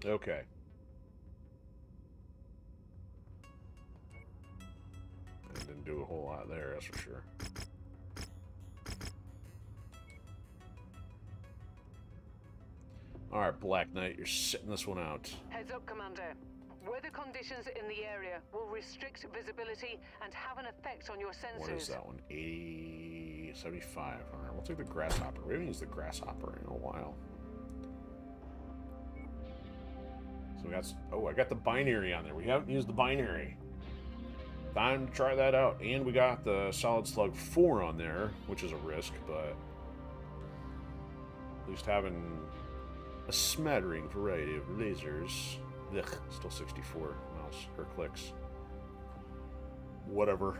Speaker 1: Okay. I didn't do a whole lot there, that's for sure. Alright, Black Knight, you're sitting this one out.
Speaker 3: Heads up, Commander. Weather conditions in the area will restrict visibility and have an effect on your sensors.
Speaker 1: What is that one? 80, 75. Alright, we'll take the Grasshopper. We haven't used the Grasshopper in a while. So we got... Oh, I got the binary on there. We haven't used the binary. Time to try that out. And we got the Solid Slug 4 on there, which is a risk, but... At least having a smattering variety of lasers. Ugh, still 64 mouse or clicks. Whatever.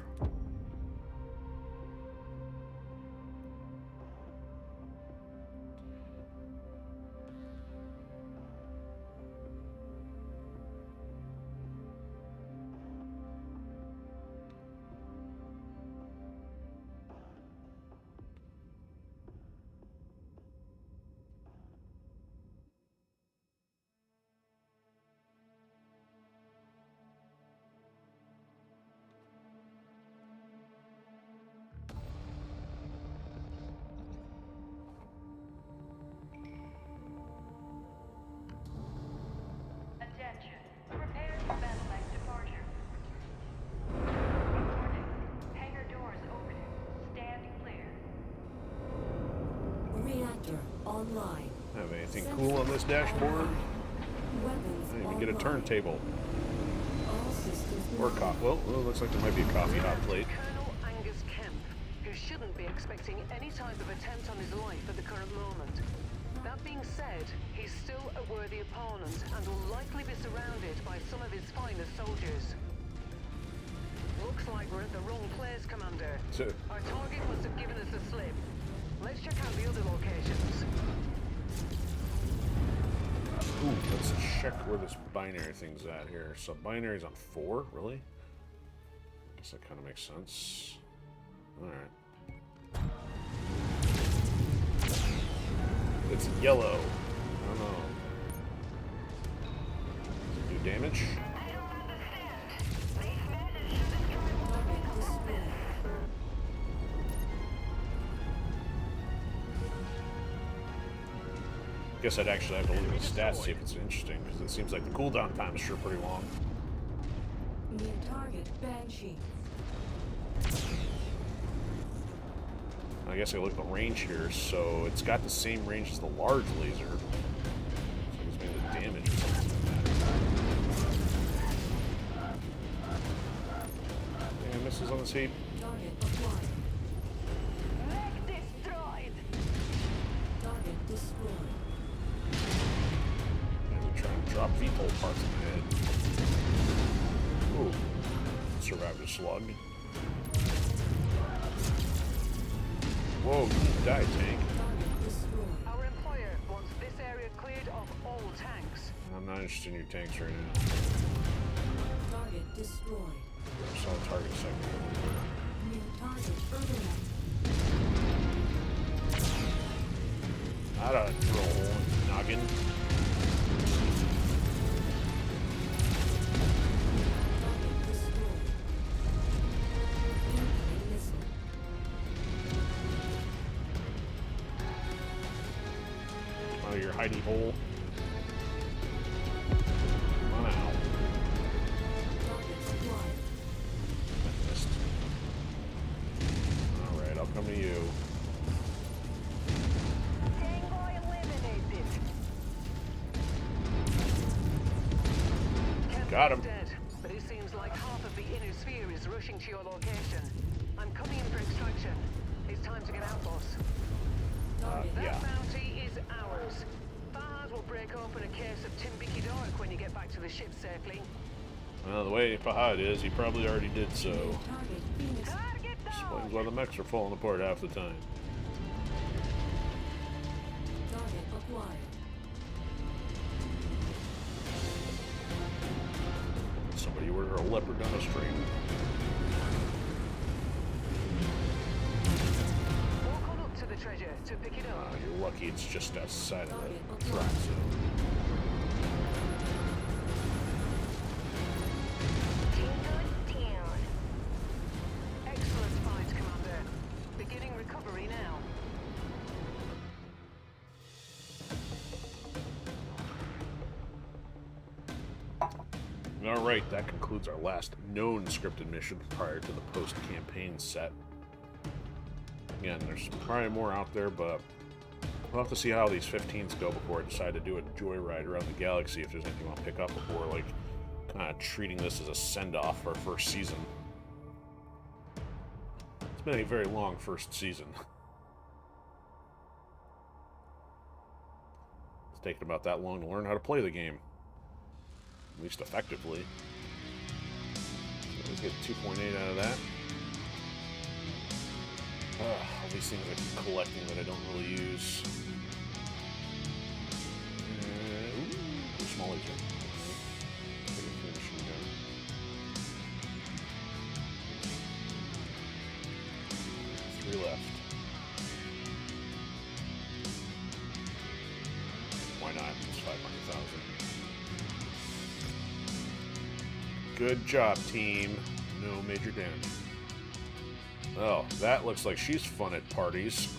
Speaker 6: Attention. Prepare for battle-like departure. Warning. Hangar doors opening. Stand clear.
Speaker 4: Reactor online.
Speaker 1: Have anything cool on this dashboard?
Speaker 4: Weapons
Speaker 1: I
Speaker 4: online.
Speaker 1: can get a turntable.
Speaker 4: All systems
Speaker 1: Or
Speaker 4: online.
Speaker 1: coffee. Well, it looks like there might be a coffee hot plate.
Speaker 3: Colonel Angus Kemp, who shouldn't be expecting any type of attempt on his life at the current moment. That being said, he's still a worthy opponent and will likely be surrounded by some of his finest soldiers. Looks like we're at the wrong place, Commander.
Speaker 1: So,
Speaker 3: Our target must have given us the slip. Let's check out the other locations.
Speaker 1: ooh, let's check where this binary thing's at here. So binary's on 4, really? Guess that kind of makes sense. Alright. It's yellow. I don't know. Does it do damage?
Speaker 6: I don't understand. They've managed to destroy
Speaker 4: Target destroyed.
Speaker 1: Guess I'd actually have to look at the stats, see if it's interesting, because it seems like the cooldown time is sure pretty long.
Speaker 4: New target Banshee.
Speaker 1: I guess I look at the range here, so it's got the same range as the large laser. So it's maybe the damage or something like that. Yeah, misses on this heat.
Speaker 4: Target acquired.
Speaker 6: Mech destroyed.
Speaker 4: Target destroyed.
Speaker 1: And we try and drop VTOL parts in the head. Ooh. Survived a slug. Whoa, you died, tank.
Speaker 4: Target destroyed.
Speaker 3: Our employer wants this area cleared of all tanks.
Speaker 1: I'm not interested in your tanks right now.
Speaker 4: Target destroyed.
Speaker 1: Saw a target a second ago.
Speaker 4: New target Urban.
Speaker 1: I don't drill a hole in the noggin.
Speaker 4: Target destroyed. Incoming missile.
Speaker 1: Oh, your hidey hole. Come on out.
Speaker 4: Target acquired.
Speaker 1: I missed. Alright, I'll come to you.
Speaker 6: Tango eliminated.
Speaker 3: Kemp
Speaker 1: Got
Speaker 3: is
Speaker 1: him.
Speaker 3: dead, but it seems like half of the inner sphere is rushing to your location. I'm coming in for extraction. It's time to get out, boss.
Speaker 4: Target
Speaker 3: That
Speaker 1: Yeah.
Speaker 3: bounty is ours. Fahad will break open a case of Timbiki Dark when you get back to the ship safely.
Speaker 1: Well, the way Fahad is, he probably already did so.
Speaker 4: Target Phoenix.
Speaker 6: Target
Speaker 1: Explains
Speaker 6: down.
Speaker 1: why the mechs are falling apart half the time.
Speaker 4: Target acquired.
Speaker 1: Somebody order a leopard down the stream.
Speaker 3: Walk on up to the treasure to pick it up.
Speaker 1: You're lucky it's just outside of
Speaker 4: Target
Speaker 1: the track zone.
Speaker 6: Tango down.
Speaker 3: Excellent find, Commander. Beginning recovery now.
Speaker 1: Alright, that concludes our last known scripted mission prior to the post-campaign set. Again, there's probably more out there, but we'll have to see how these 15s go before I decide to do a joyride around the galaxy, if there's anything I'll pick up before, like, kind of treating this as a send-off for our first season. It's been a very long first season. It's taken about that long to learn how to play the game. At least effectively. Let's get 2.8 out of that. All these things I keep collecting that I don't really use. Ooh, small laser. Machine gun. 3 left. Why not? It's 500,000. Good job, team. No major damage. Oh, that looks like she's fun at parties.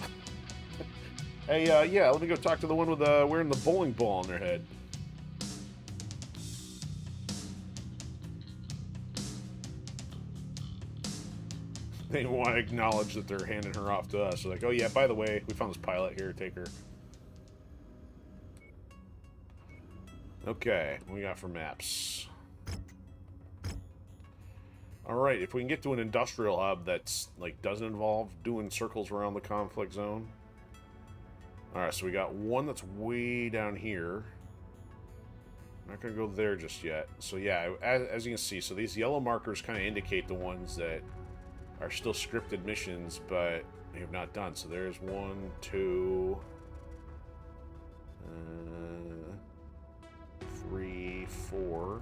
Speaker 1: Hey, yeah, let me go talk to the one with wearing the bowling ball on their head. They want to acknowledge that they're handing her off to us. They're like, oh yeah, by the way, we found this pilot here, take her. Okay, what we got for maps? Alright, if we can get to an industrial hub that's, like, doesn't involve doing circles around the conflict zone. Alright, so we got one that's way down here. I'm not going to go there just yet. So yeah, as you can see, so these yellow markers kind of indicate the ones that are still scripted missions, but they have not done. So there's 1, 2... 3, 4...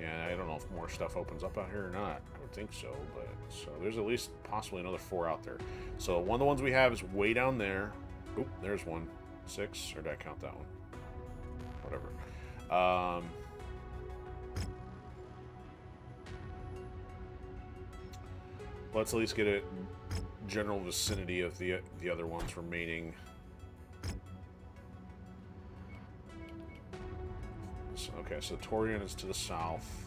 Speaker 1: Yeah, I don't know if more stuff opens up out here or not. I don't think so, but so there's at least possibly another 4 out there. So one of the ones we have is way down there. Oop, there's 1. 6, or did I count that one? Whatever. Let's at least get a general vicinity of the other ones remaining. Okay, so Torian is to the south.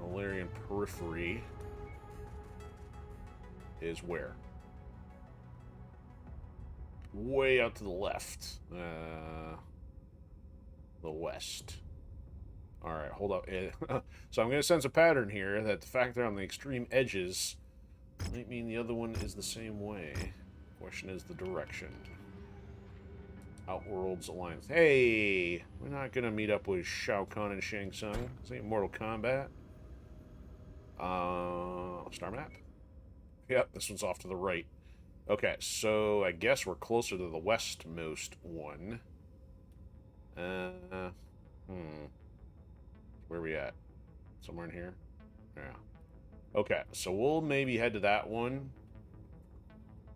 Speaker 1: Alarion Periphery is where? Way out to the left. The west. Alright, hold up. So I'm going to sense a pattern here that the fact they're on the extreme edges might mean the other one is the same way. Question is the direction. Outworlds Alliance. Hey! We're not gonna meet up with Shao Kahn and Shang Tsung. This ain't Mortal Kombat. Star map? Yep, this one's off to the right. Okay, so I guess we're closer to the westmost one. Where are we at? Somewhere in here? Yeah. Okay, so we'll maybe head to that one.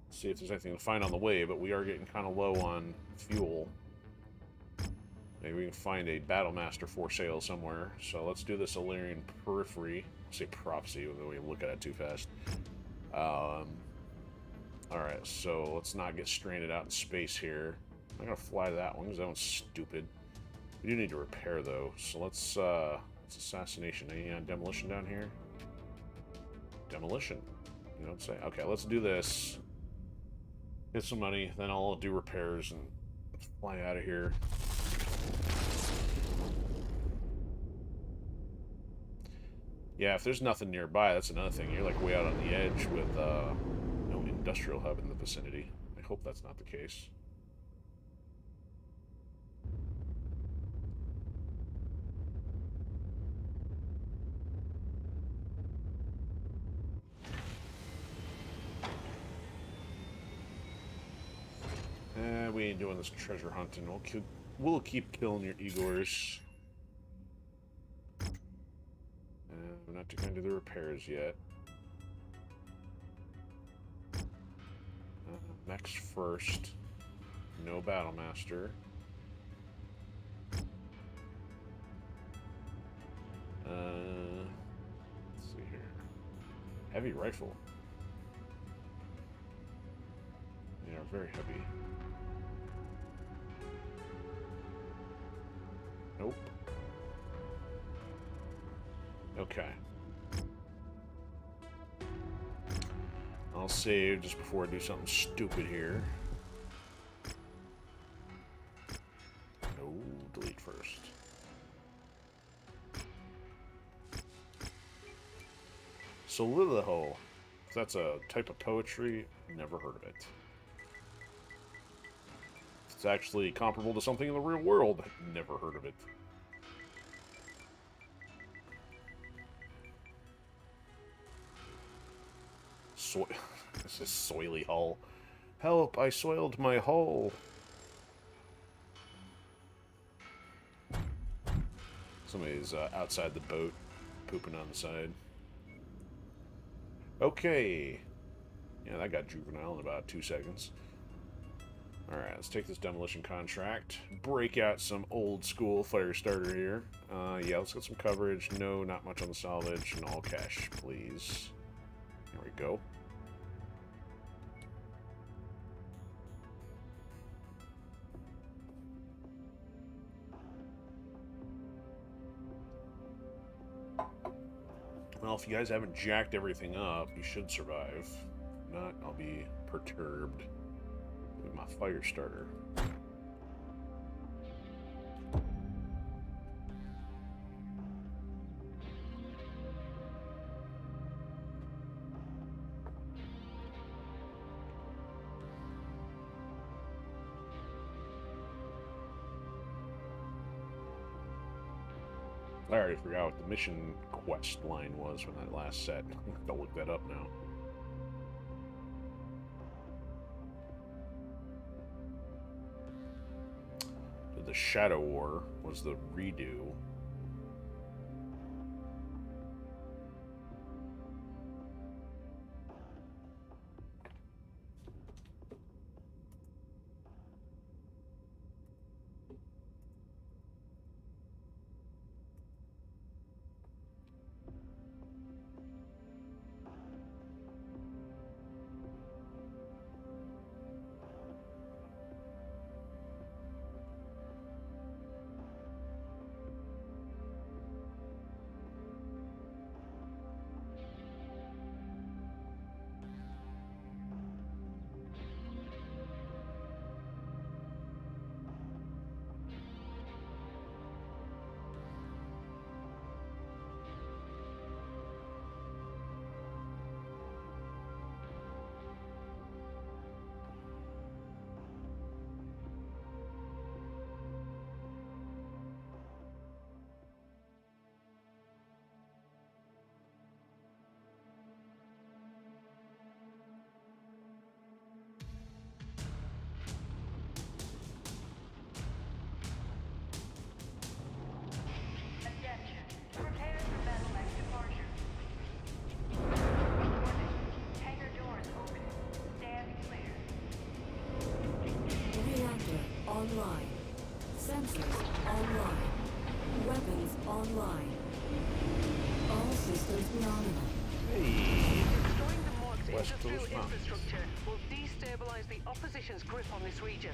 Speaker 1: See if there's anything to find on the way, but we are getting kind of low on fuel. Maybe we can find a Battle Master for sale somewhere. So let's do this Alarion Periphery. I'll say Prophecy, although we look at it too fast. Alright, so let's not get stranded out in space here. I'm not going to fly to that one because that one's stupid. We do need to repair, though. So let's assassination. Any demolition down here? Demolition. You don't say. Okay, let's do this. Get some money, then I'll do repairs and fly out of here. Yeah, if there's nothing nearby, that's another thing. You're like way out on the edge with no industrial hub in the vicinity. I hope that's not the case. We ain't doing this treasure hunting. We'll keep killing your Igors. We're not going to do the repairs yet. Mechs first. No Battle Master. Heavy rifle. Yeah, very heavy. Nope. Okay. I'll save just before I do something stupid here. No, delete first. Solidiho. If that's a type of poetry, never heard of it. If it's actually comparable to something in the real world, never heard of it. This is soily hull. Help, I soiled my hull. Somebody's outside the boat, pooping on the side. Okay. Yeah, that got juvenile in about 2 seconds. Alright, let's take this demolition contract. Break out some old school fire starter here. Yeah, let's get some coverage. No, not much on the salvage. And all cash, please. There we go. Well, if you guys haven't jacked everything up, you should survive. If not, I'll be perturbed with my fire starter. I already forgot what the mission quest line was from that last set. I'll look that up now. The Shadow War was the redo.
Speaker 6: Attention. Prepare for battle next departure. Warning. Hangar doors open. Stand clear.
Speaker 4: Reactor online. Sensors online. Weapons online. All systems nominal.
Speaker 1: Hey!
Speaker 3: Destroying the Mercs'
Speaker 1: West
Speaker 3: industrial
Speaker 1: Coast Mountains.
Speaker 3: infrastructure will destabilize the opposition's grip on this region.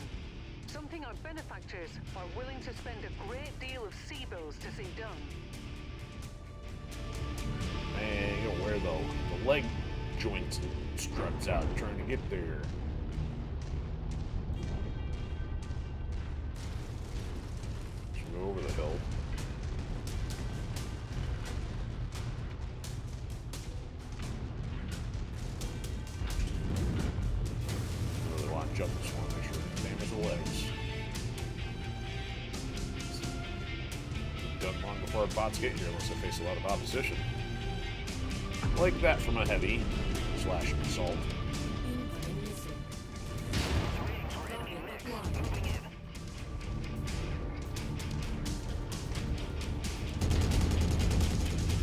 Speaker 3: Something our benefactors are willing to spend a great deal of sea bills to see done.
Speaker 1: Man, you know where the leg joints and struts out trying to get there. Should go over the hill. I really want to jump this one, make sure it damages the legs. Done long before our bots get here unless I face a lot of opposition. Like that from a heavy / assault.
Speaker 4: Incoming missile. Target acquired.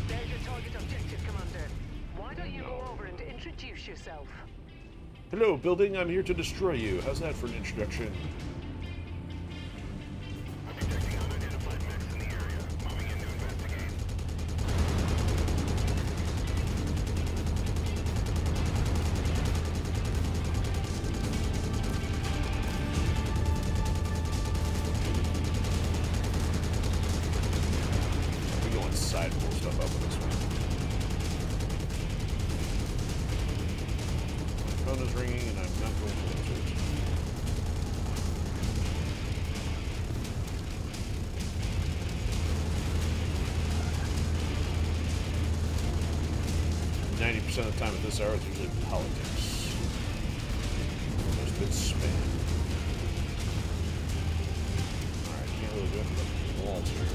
Speaker 3: There's your target objective, Commander. Why don't you go over and introduce yourself?
Speaker 1: Hello, building. I'm here to destroy you. How's that for an introduction? inside and pull stuff up with this one. My phone is ringing and I'm not going to answer it. .90% of the time at this hour, it's usually politics. There's good spam. Alright, can't really go for the walls here.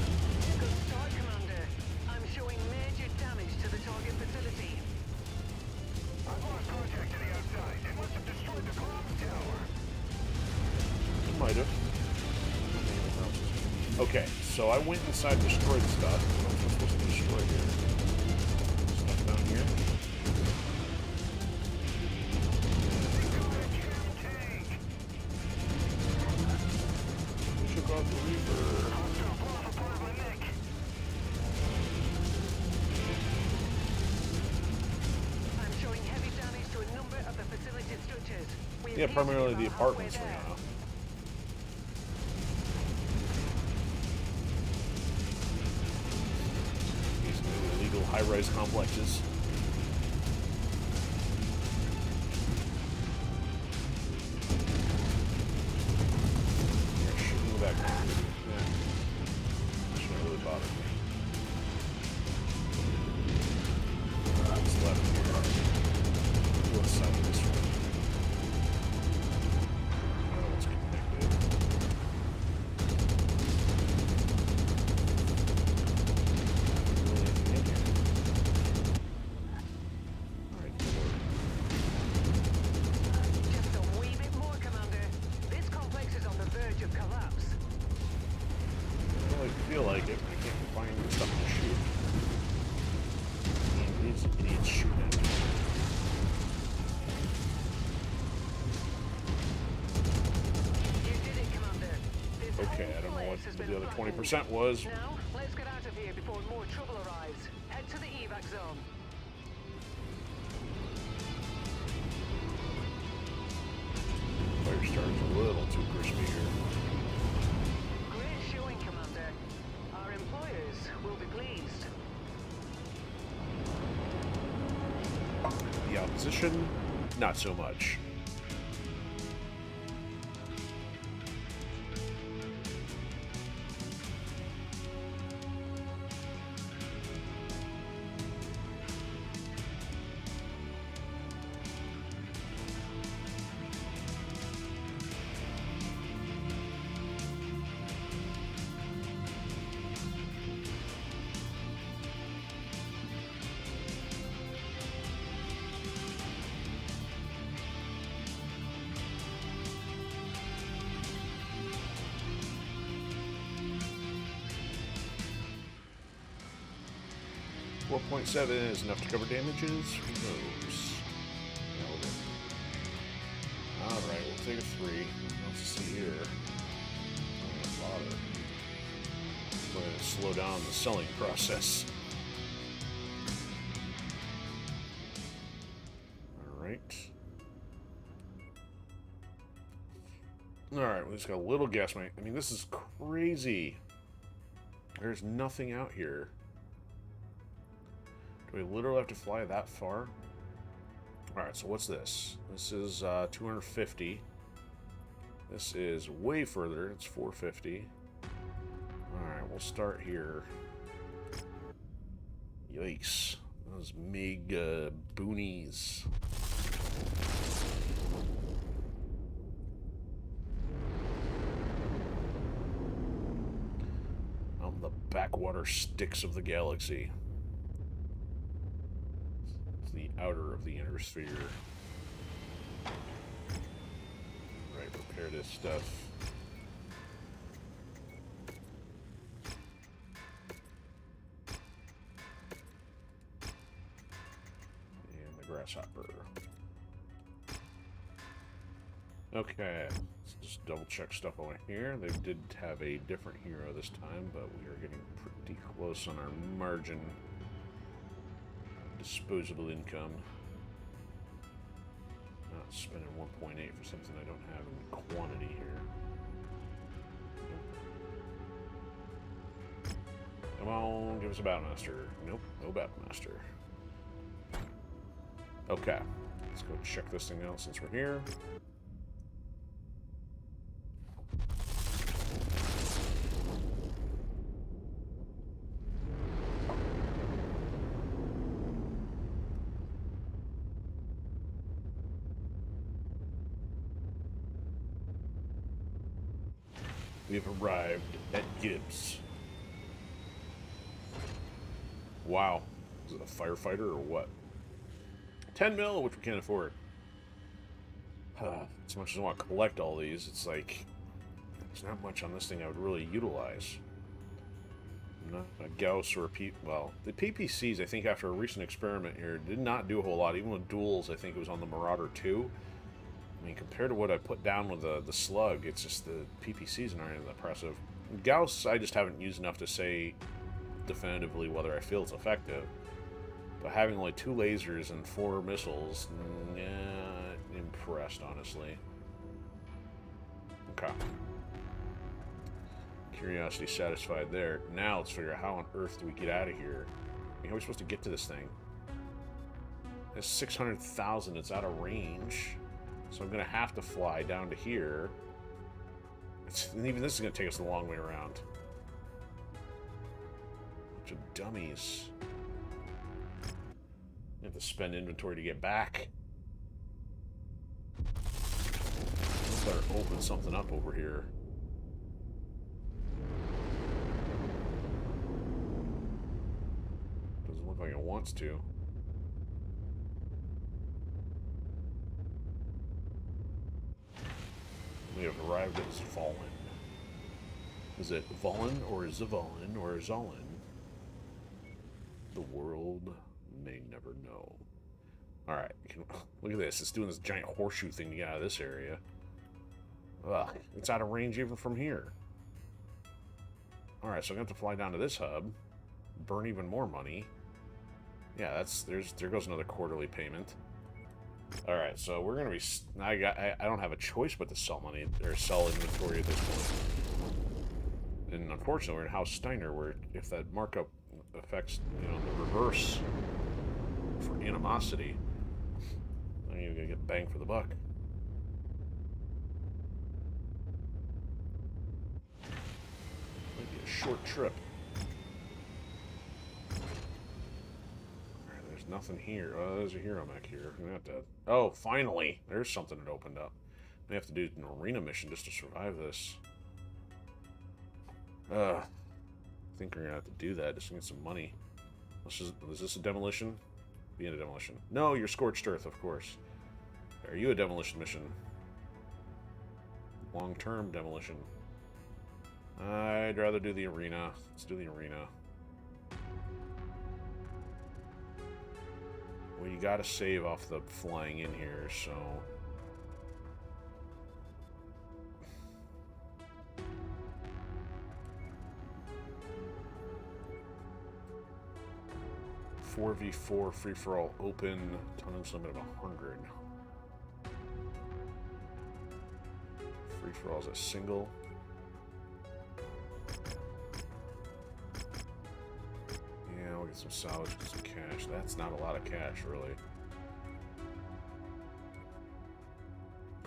Speaker 3: Good start, Commander. I'm showing major damage to the target facility.
Speaker 2: I've lost contact to the outside. It must have destroyed the clock tower.
Speaker 1: It might have. Okay, so I went inside and destroyed stuff. What am I supposed to destroy here? Stuff down here. We should go out the Reaper.
Speaker 3: I'm showing heavy damage to a number of the facility structures. We
Speaker 1: Yeah,
Speaker 3: appear to
Speaker 1: primarily
Speaker 3: be
Speaker 1: the
Speaker 3: about halfway
Speaker 1: apartments for
Speaker 3: there.
Speaker 1: now. These new illegal high-rise complexes. You're shooting in the background. Yeah. Shouldn't really bother me. What's left here? What's side of this one? I don't know what's connected. Really anything in here. Alright, door.
Speaker 3: Just a wee bit more, Commander. This complex is on the verge of collapse.
Speaker 1: I don't really feel like it. I can't find stuff to shoot. These idiots shoot at me.
Speaker 3: You did it, Commander. This
Speaker 1: Okay,
Speaker 3: whole
Speaker 1: I don't know what
Speaker 3: place has
Speaker 1: the
Speaker 3: been
Speaker 1: other
Speaker 3: flattened.
Speaker 1: 20% was.
Speaker 3: Now, let's get out of here before more trouble arrives. Head to the evac zone.
Speaker 1: Fire star's a little too crispy here.
Speaker 3: Great showing, Commander. Our employers will be pleased.
Speaker 1: The opposition, not so much. .7 is enough to cover damages. Who knows? Alright, we'll take a 3. Let's see here. Don't bother. We're going to slow down the selling process. Alright. Alright, we just got a little gas mic. I mean, this is crazy. There's nothing out here. Do we literally have to fly that far? Alright, so what's this? This is 250. This is way further. It's 450. Alright, we'll start here. Yikes. Those MiG boonies. Out in the backwater sticks of the galaxy. The outer of the inner sphere. Right, repair this stuff. And the grasshopper. Okay, let's just double check stuff over here. They did have a different hero this time, but we are getting pretty close on our margin. Disposable income. Not spending 1.8 for something I don't have in quantity here. Come on, give us a Battlemaster. Nope, no Battlemaster. Okay, let's go check this thing out since we're here. We have arrived at Gibbs. Wow. Is it a firefighter or what? 10 mil, which we can't afford. As much as I want to collect all these, it's like there's not much on this thing I would really utilize. Not a Gauss or a well, the PPCs, I think after a recent experiment here, did not do a whole lot. Even with duels, I think it was on the Marauder 2. I mean, compared to what I put down with the Slug, it's just the PPCs aren't even impressive. Gauss, I just haven't used enough to say definitively whether I feel it's effective. But having only 2 lasers and 4 missiles, not impressed, honestly. Okay. Curiosity satisfied there. Now let's figure out how on earth do we get out of here. I mean, how are we supposed to get to this thing? It's 600,000. It's out of range. So I'm going to have to fly down to here. And even this is going to take us a long way around. Bunch of dummies. You have to spend inventory to get back. Let's better open something up over here. Doesn't look like it wants to. We have arrived at Zvolin. Is it Volin or Zvolin or Zolin? The world may never know. Alright, look at this. It's doing this giant horseshoe thing to get out of this area. Ugh, it's out of range even from here. Alright, so I'm going to have to fly down to this hub. Burn even more money. Yeah, there goes another quarterly payment. Alright, so we're gonna be... I don't have a choice but to sell money, or sell inventory at this point. And unfortunately, we're in House Steiner, where if that markup affects, you know, the reverse for animosity, then you're gonna get bang for the buck. Might be a short trip. Nothing here. Oh, there's a hero mech here. I'm gonna have to... Oh, finally! There's something that opened up. I have to do an arena mission just to survive this. I think we're gonna have to do that just to get some money. Is this a demolition? Be in a demolition. No, you're Scorched Earth, of course. Are you a demolition mission? Long-term demolition. I'd rather do the arena. Let's do the arena. Well, you gotta save off the flying in here, so... ...4v4 free-for-all open, tonnage limit of 100. Free-for-all is a single. Yeah, we'll get some salvage, get some cash. That's not a lot of cash, really.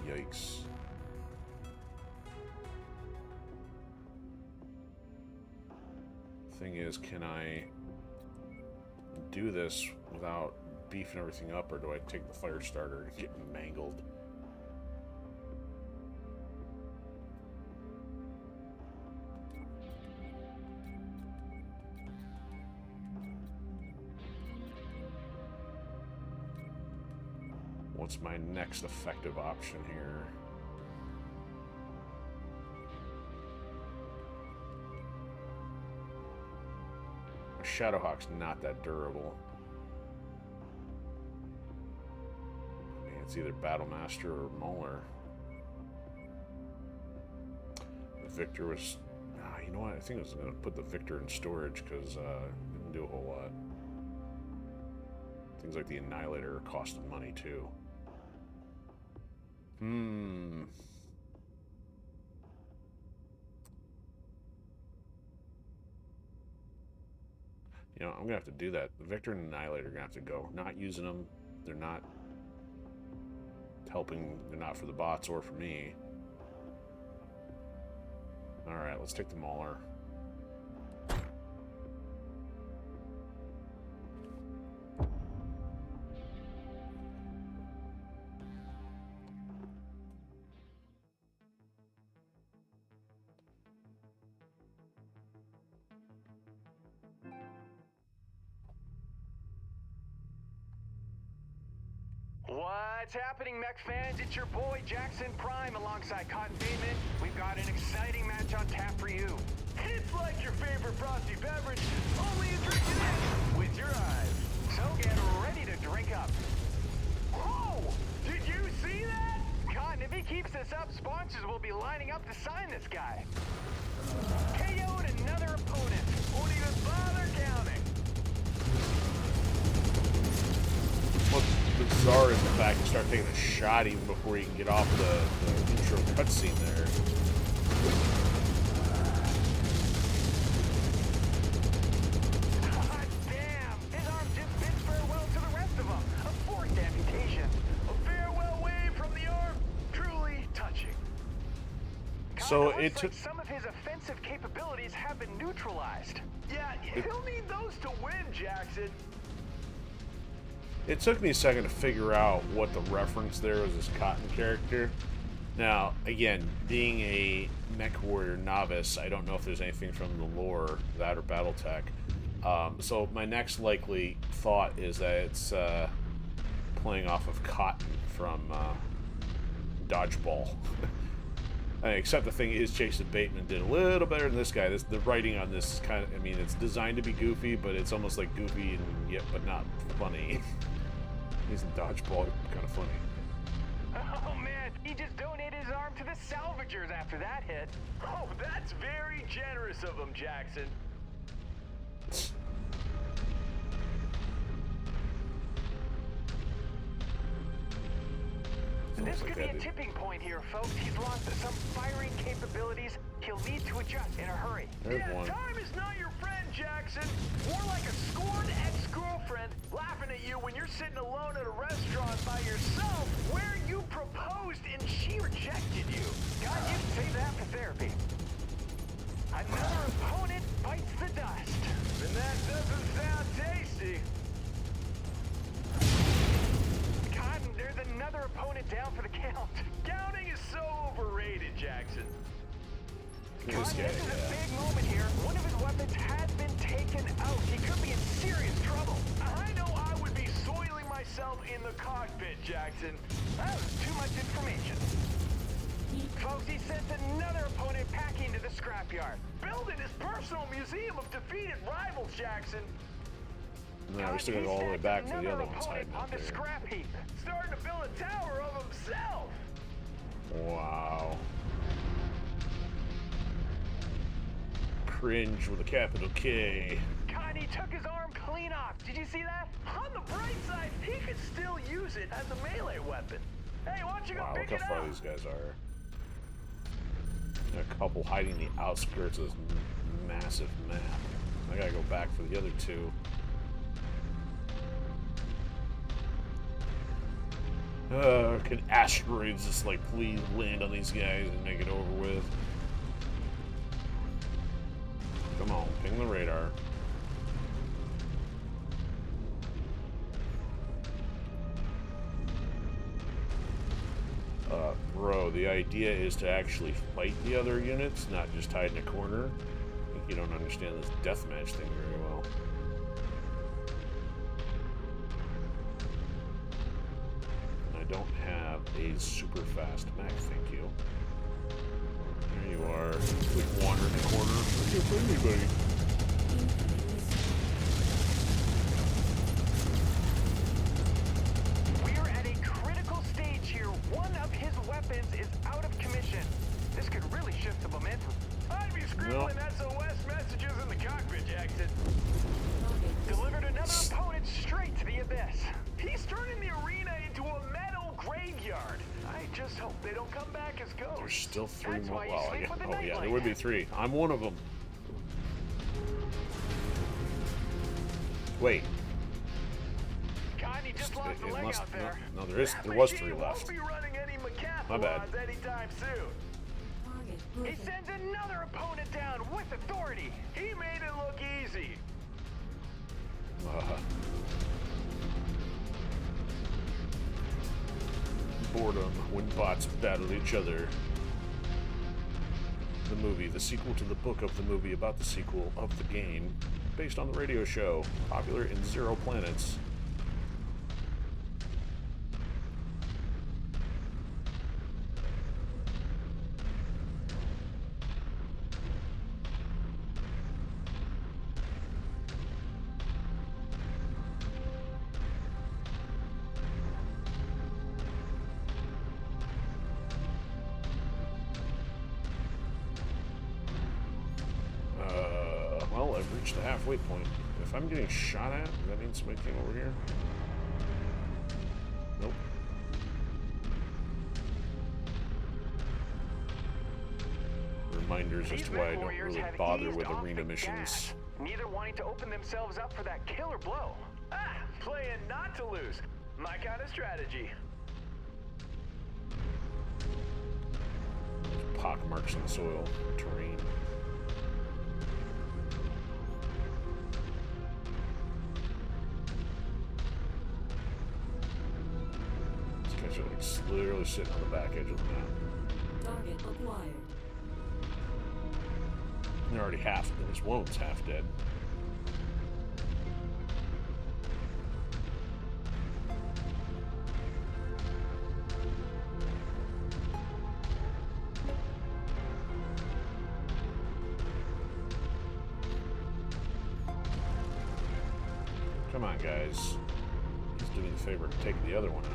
Speaker 1: Yikes. Thing is, can I do this without beefing everything up, or do I take the fire starter and get mangled? What's my next effective option here? Shadowhawk's not that durable. I mean, it's either Battlemaster or Mauler. The Victor was... you know what? I think I was going to put the Victor in storage because it didn't do a whole lot. Things like the Annihilator are costing money, too. You know, I'm gonna have to do that. The Victor and Annihilator are gonna have to go. Not using them. They're not helping. They're not for the bots or for me. Alright, let's take the Mauler.
Speaker 8: What's happening, Mech fans? It's your boy Jackson Prime alongside Cotton Bateman. We've got an exciting match on tap for you. It's like your favorite frosty beverage, only you drink it in with your eyes. So get ready to drink up. Whoa! Did you see that? Cotton, if he keeps this up, sponsors will be lining up to sign this guy. KO'd another opponent. Won't even bother counting.
Speaker 1: What's bizarre is the fact you start taking a shot even before you can get off the intro cutscene there.
Speaker 8: God damn! His arm just bids farewell to the rest of them. A forced amputation. A farewell wave from the arm. Truly touching. God,
Speaker 1: So
Speaker 8: it
Speaker 1: it
Speaker 8: looks
Speaker 1: took.
Speaker 8: like some of his offensive capabilities have been neutralized. Yeah, he'll need those to win, Jackson.
Speaker 1: It took me a second to figure out what the reference there was, this Cotton character. Now, again, being a MechWarrior novice, I don't know if there's anything from the lore, that or Battletech. So my next likely thought is that it's playing off of Cotton from Dodgeball. Except the thing is, Jason Bateman did a little better than this guy. The writing on this is kind of, I mean, it's designed to be goofy, but it's almost like goofy and yet, but not funny. He's in Dodgeball, kind of funny.
Speaker 8: Oh man, he just donated his arm to the salvagers after that hit. Oh, that's very generous of him, Jackson. This could be a tipping point here, folks. He's lost some firing capabilities. He'll need to adjust in a hurry.
Speaker 1: There's one.
Speaker 8: Time is not your friend, Jackson. More like a scorned ex-girlfriend laughing at you when you're sitting alone at a restaurant by yourself where you proposed and she rejected you. God, you can save that for therapy. Another opponent bites the dust. And that doesn't sound tasty. Cotton, there's another opponent down for the count. Counting is so overrated, Jackson.
Speaker 1: This
Speaker 8: Cotton,
Speaker 1: guy,
Speaker 8: this is a
Speaker 1: yeah.
Speaker 8: big moment here. One of his weapons has been taken out. He could be in serious trouble. I know I would be soiling myself in the cockpit, Jackson. That was too much information. Folks, he sent another opponent packing to the scrapyard. Building his personal museum of defeated rivals, Jackson.
Speaker 1: No, we still gotta go all the way back for the other ones hiding
Speaker 8: on
Speaker 1: out
Speaker 8: the
Speaker 1: there.
Speaker 8: scrap heap, starting to build a tower of himself.
Speaker 1: Wow. Cringe with a capital K.
Speaker 8: God, he took his arm clean off. Did you see that? On the bright side, he could still use it as a melee weapon. Hey, why don't you go
Speaker 1: Wow, look
Speaker 8: pick
Speaker 1: how
Speaker 8: it
Speaker 1: far
Speaker 8: up?
Speaker 1: these guys are. A couple hiding the outskirts of this massive map. I gotta go back for the other two. Can asteroids just like please land on these guys and make it over with? Come on, ping the radar. Bro, the idea is to actually fight the other units, not just hide in a corner. I think you don't understand this deathmatch thing very well. And I don't have a super fast mech, thank you. There you are. Like wander in the corner. I can't find anybody.
Speaker 8: We're at a critical stage here. One of his weapons is out of commission. This could really shift the momentum. I'd be scribbling SOS messages in the cockpit, Jackson. Delivered another opponent straight to the abyss. He's turning the arena into a metal graveyard. I just hope they don't come back as ghosts.
Speaker 1: There's still three
Speaker 8: That's
Speaker 1: more.
Speaker 8: why you
Speaker 1: Well,
Speaker 8: sleep
Speaker 1: yeah.
Speaker 8: with a
Speaker 1: Oh, yeah,
Speaker 8: nightlight.
Speaker 1: there would be three. I'm one of them. Wait.
Speaker 8: Cotton, you just lost a
Speaker 1: It
Speaker 8: leg
Speaker 1: must
Speaker 8: out there.
Speaker 1: no, there
Speaker 8: But
Speaker 1: was
Speaker 8: he
Speaker 1: 3
Speaker 8: won't
Speaker 1: left.
Speaker 8: be running any
Speaker 1: My bad.
Speaker 8: decathlons anytime soon.
Speaker 4: Target
Speaker 8: He
Speaker 4: perfect.
Speaker 8: sends another opponent down with authority. He made it look easy.
Speaker 1: Boredom when bots battle each other. The movie, the sequel to the book of the movie about the sequel of the game, based on the radio show, popular in 0 planets. Well, I've reached the halfway point. If I'm getting shot at, does that mean somebody came over here? Nope. Reminders as
Speaker 8: These
Speaker 1: to why I don't
Speaker 8: MechWarriors
Speaker 1: really
Speaker 8: have
Speaker 1: bother
Speaker 8: eased
Speaker 1: with
Speaker 8: off
Speaker 1: arena
Speaker 8: the
Speaker 1: missions.
Speaker 8: gas, neither wanting to open themselves up for that killer blow. Ah, playing not to lose. My kind of strategy.
Speaker 1: Pock marks in the soil, terrain. These guys are like literally sitting on the back edge of the map.
Speaker 4: Target acquired.
Speaker 1: They're already half, at least one one's half dead. Come on, guys. He's doing the favor of taking the other one out.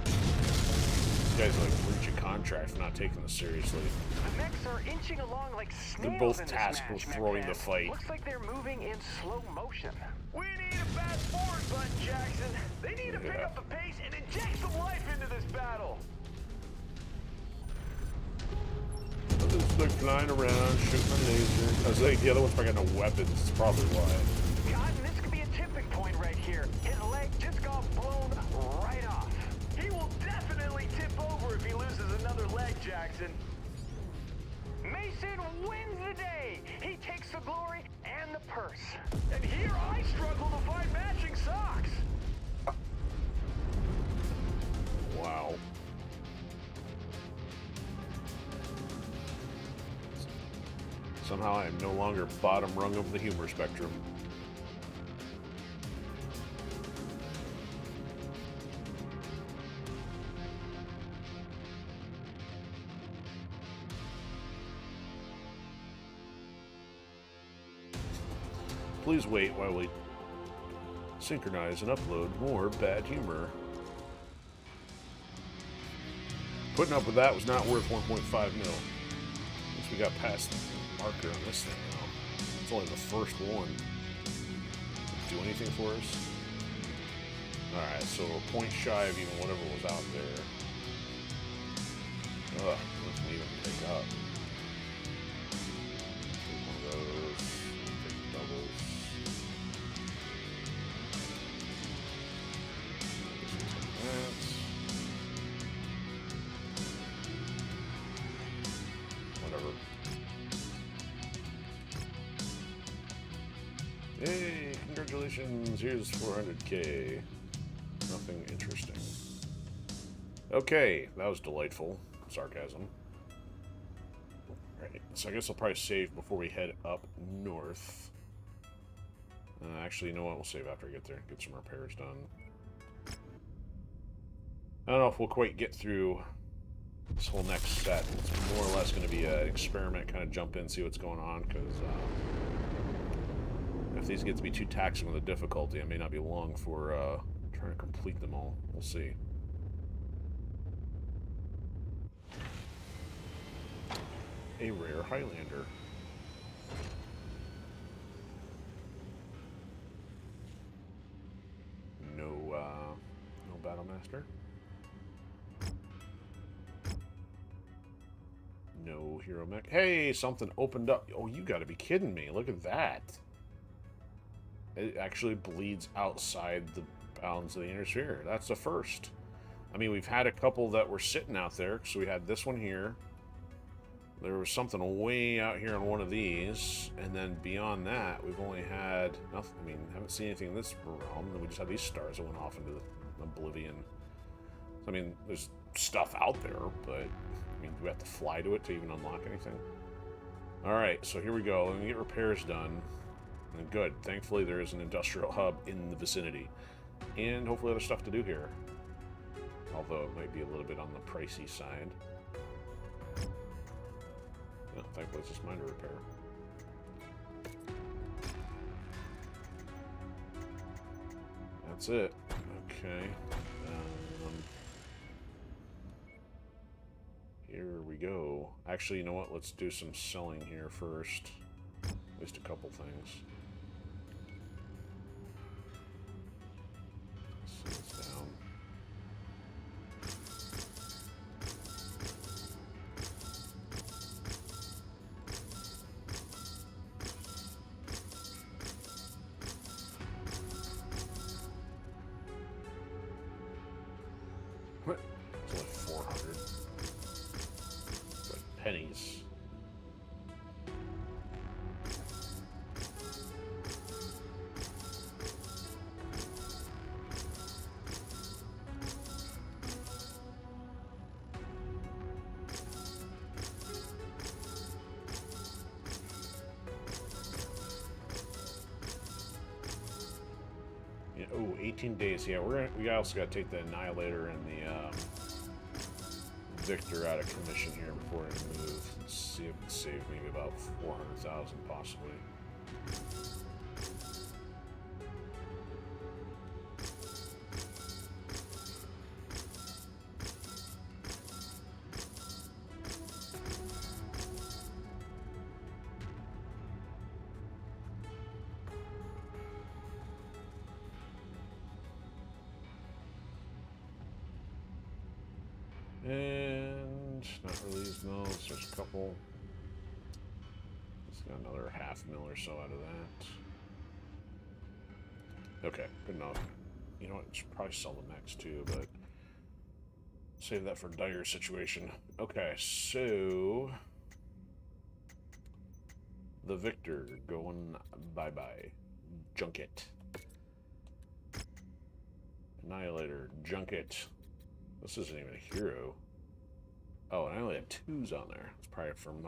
Speaker 1: These guys are like breach a contract for not taking this seriously.
Speaker 8: The mechs are inching along like snails.
Speaker 1: They're both
Speaker 8: in this
Speaker 1: tasked
Speaker 8: match,
Speaker 1: with throwing the
Speaker 8: Mech
Speaker 1: fight.
Speaker 8: Looks like they're moving in slow motion. We need a fast forward button, Jackson. They need to pick
Speaker 1: Yeah.
Speaker 8: up the pace and inject some life into this battle.
Speaker 1: I'm just like flying around, shooting a laser. I was like, the other one's probably got no weapons. That's probably why.
Speaker 8: Cotton, this could be a tipping point right here. His leg just got blown right off. He will definitely tip over if he loses another leg, Jackson. Mason wins the day. He takes the glory and the purse. And here I struggle to find matching socks.
Speaker 1: Wow. Somehow I am no longer bottom rung of the humor spectrum. Please wait while we synchronize and upload more bad humor. Putting up with that was not worth 1.5 mil. Once we got past the marker on this thing now. It's only the first one. Do anything for us? Alright, so a point shy of even whatever was out there. Ugh, doesn't even pick up. Take one of those. Take doubles. Whatever. Hey, congratulations. Here's 400k. Nothing interesting. Okay, that was delightful. Sarcasm. Alright, so I guess I'll probably save before we head up north. Actually, you know what? We'll save after I get there. Get some repairs done. I don't know if we'll quite get through this whole next set. It's more or less going to be an experiment, kind of jump in, see what's going on, because if these get to be too taxing with the difficulty, I may not be long for trying to complete them all. We'll see. A rare Highlander. No Battlemaster. No Hero Mech. Hey, something opened up. Oh, you gotta be kidding me. Look at that. It actually bleeds outside the bounds of the inner sphere. That's the first. I mean, we've had a couple that were sitting out there. So we had this one here. There was something way out here on one of these. And then beyond that, we've only had nothing. I mean, haven't seen anything in this realm. Then we just had these stars that went off into the oblivion. I mean, there's stuff out there, but I mean, do we have to fly to it to even unlock anything? Alright, so here we go. Let me get repairs done. And good. Thankfully, there is an industrial hub in the vicinity. And hopefully other stuff to do here. Although it might be a little bit on the pricey side. No, thankfully it's just mine to repair. That's it. Okay. Here we go. Actually, you know what? Let's do some selling here first. At least a couple things. Set this down. What? It's only 400. Like pennies. Yeah, oh, 18 days. Yeah, we also got to take the Annihilator and the Victor out of commission here before we move. Let's see if we can save maybe about 400,000 possibly. And not really using those. There's a couple. Let's get another 500,000 or so out of that. Okay, good enough. You know what? I should probably sell the mechs too, but save that for dire situation. Okay, so the Victor going bye-bye. Junket. Annihilator. Junket. This isn't even a hero. Oh, and I only have 2s on there. It's probably from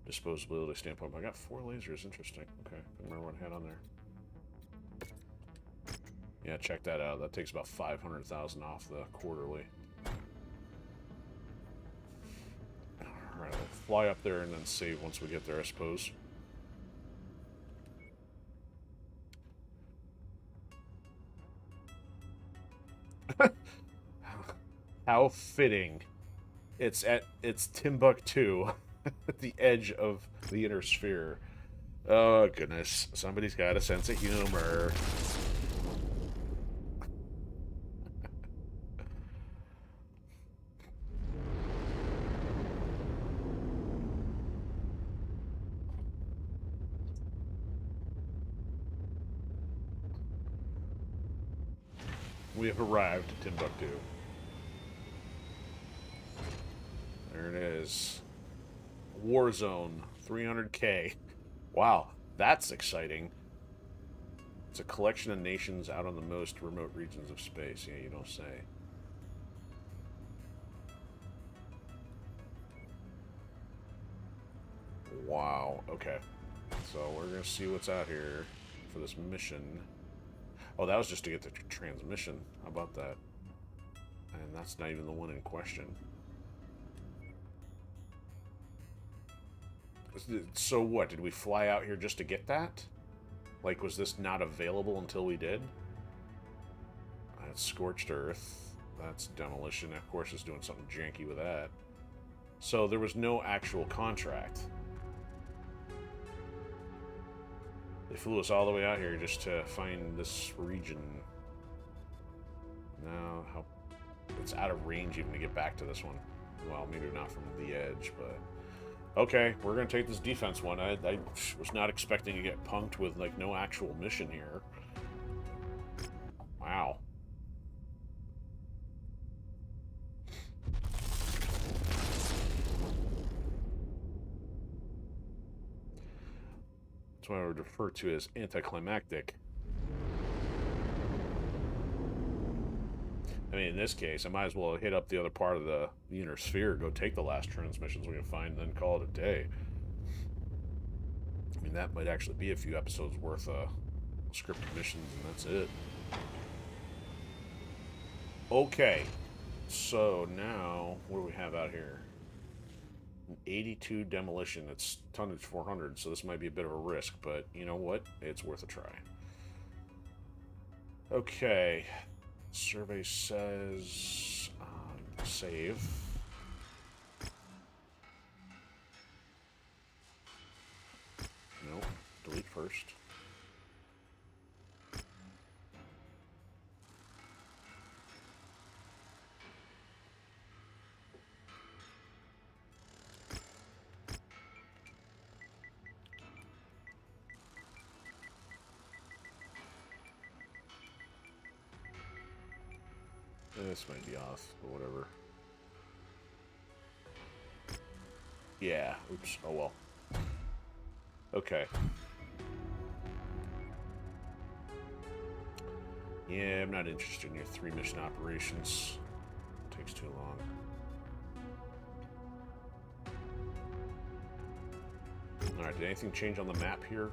Speaker 1: disposability standpoint. But I got 4 lasers. Interesting. Okay, I remember what I had on there. Yeah, check that out. That takes about 500,000 off the quarterly. Alright, I'll fly up there and then save once we get there, I suppose. How fitting. It's Timbuktu, at the edge of the inner sphere. Oh, goodness. Somebody's got a sense of humor. We have arrived at Timbuktu. There it is. Warzone, 300K. Wow, that's exciting. It's a collection of nations out on the most remote regions of space. Yeah, you don't say. Wow, okay. So we're going to see what's out here for this mission. Oh, that was just to get the transmission. How about that? And that's not even the one in question. So what? Did we fly out here just to get that? Like, was this not available until we did? That's Scorched Earth. That's Demolition. Of course, it's doing something janky with that. So there was no actual contract. They flew us all the way out here just to find this region. Now, how... It's out of range even to get back to this one. Well, maybe not from the edge, but... Okay, we're gonna take this defense one. I was not expecting to get punked with, like, no actual mission here. Wow. That's what I would refer to as anticlimactic. I mean, in this case, I might as well hit up the other part of the inner sphere, go take the last transmissions we can find, and then call it a day. I mean, that might actually be a few episodes worth of scripted missions, and that's it. Okay, so now, what do we have out here? An 82 demolition. It's tonnage 400, so this might be a bit of a risk, but you know what? It's worth a try. Okay. Survey says save. Nope. Delete first. This might be off, but whatever. Yeah, oops, oh well. Okay. Yeah, I'm not interested in your 3 mission operations. It takes too long. Alright, did anything change on the map here?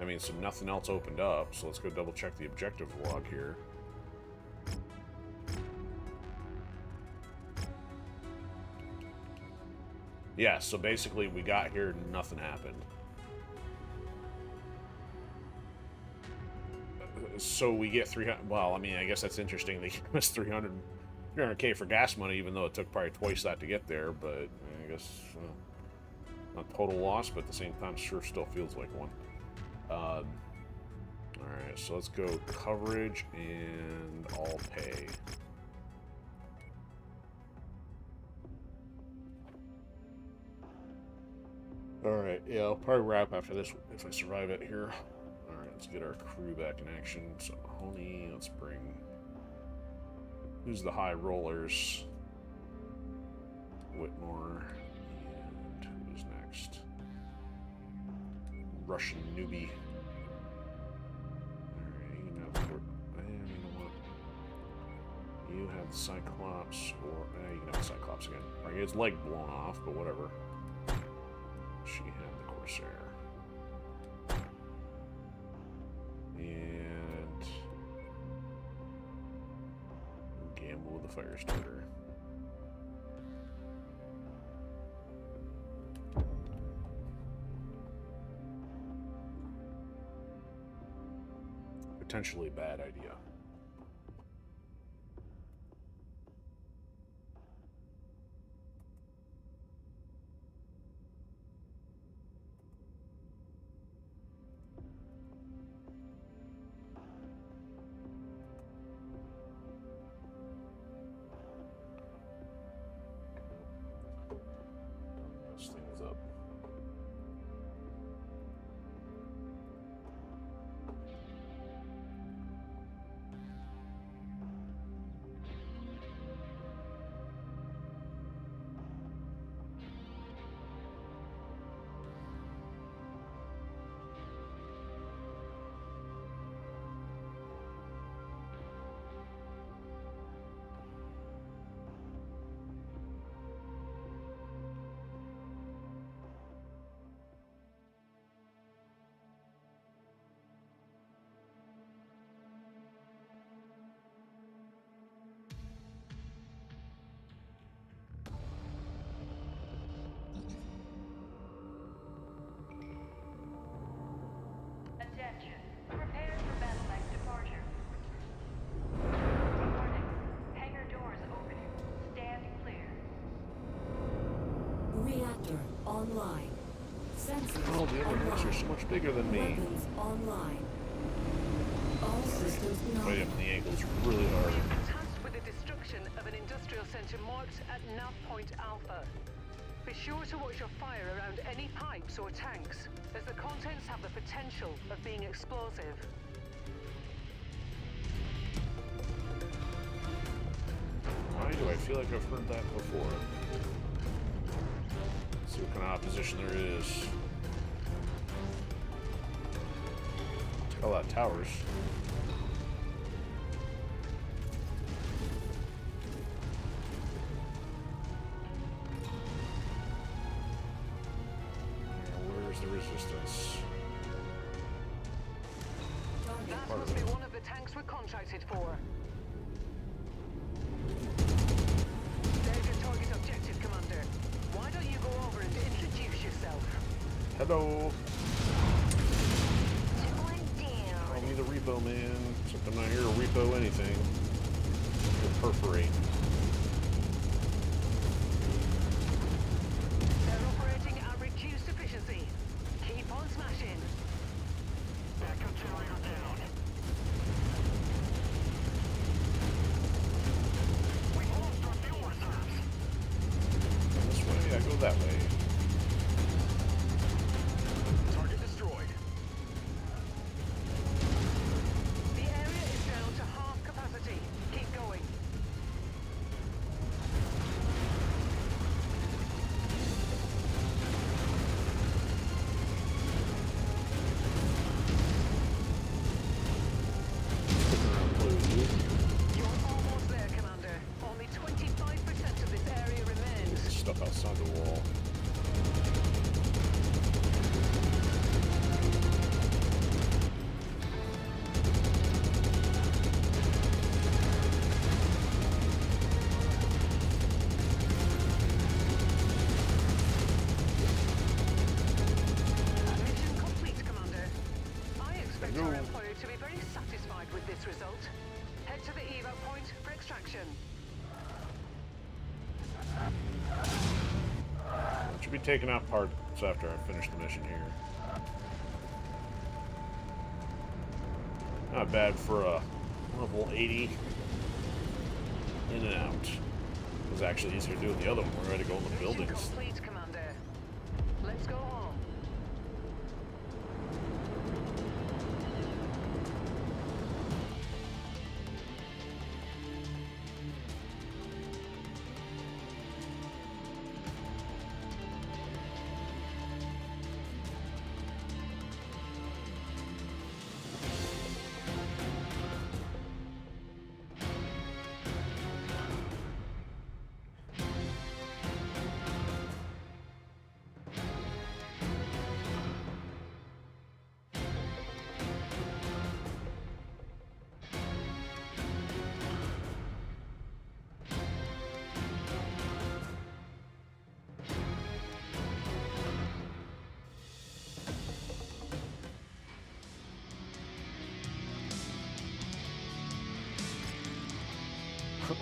Speaker 1: I mean, so nothing else opened up, so let's go double check the objective log here. Yeah, so basically we got here, nothing happened. So we get 300, well, I mean, I guess that's interesting. They give us 300K for gas money, even though it took probably twice that to get there, but I guess, not total loss, but at the same time, sure still feels like one. Alright, so let's go coverage and all pay. Alright, yeah, I'll probably wrap after this if I survive it here. Alright, let's get our crew back in action. So, Honey, let's bring... Who's the high rollers? Whitmore. And who's next? Russian newbie. Alright, you know what? You have the Cyclops, or... you can have the Cyclops again. Alright, his leg blown off, but whatever. She had the Corsair. And gamble with the fire starter. Potentially a bad idea. Things up.
Speaker 6: Attention. Prepare for battle mech departure. Warning. Hangar doors opening. Stand clear.
Speaker 4: Reactor online. Sensors
Speaker 1: Oh, the other ones are so much bigger than me.
Speaker 4: Weapons online. All systems
Speaker 1: Right
Speaker 4: nominal.
Speaker 1: up in the ankles, really hard.
Speaker 3: We've been tasked with the destruction of an industrial center marked at nav point Alpha. Be sure to watch your fire around any pipes or tanks, as the contents have the potential of being explosive.
Speaker 1: Why do I feel like I've heard that before? Let's see what kind of opposition there is. Take a lot of towers. Where's the resistance?
Speaker 3: That must be one of the tanks we're contracted for. There's your target objective, Commander. Why don't you go over and introduce yourself?
Speaker 1: Hello.
Speaker 6: One down.
Speaker 1: Call me the repo man. Except I'm not here to repo anything. To perforate.
Speaker 3: They're operating at reduced efficiency. Keep on smashing.
Speaker 2: Backup generator down. We've lost our fuel reserves.
Speaker 1: This way, I go that way.
Speaker 8: Target destroyed.
Speaker 3: The area is down to half capacity. Keep going. You're almost there, Commander. Only 25% of this area remains.
Speaker 1: Stuff outside the wall.
Speaker 3: Mission complete, Commander. I expect
Speaker 1: Hello.
Speaker 3: our employer to be very satisfied with this result. Head to the evac point for extraction.
Speaker 1: I should be taking out parts after I finish the mission here. Not bad for a level 80 in and out. It was actually easier to do with the other one. We're ready to go in the
Speaker 3: Mission
Speaker 1: buildings.
Speaker 3: complete, Commander. Let's go home.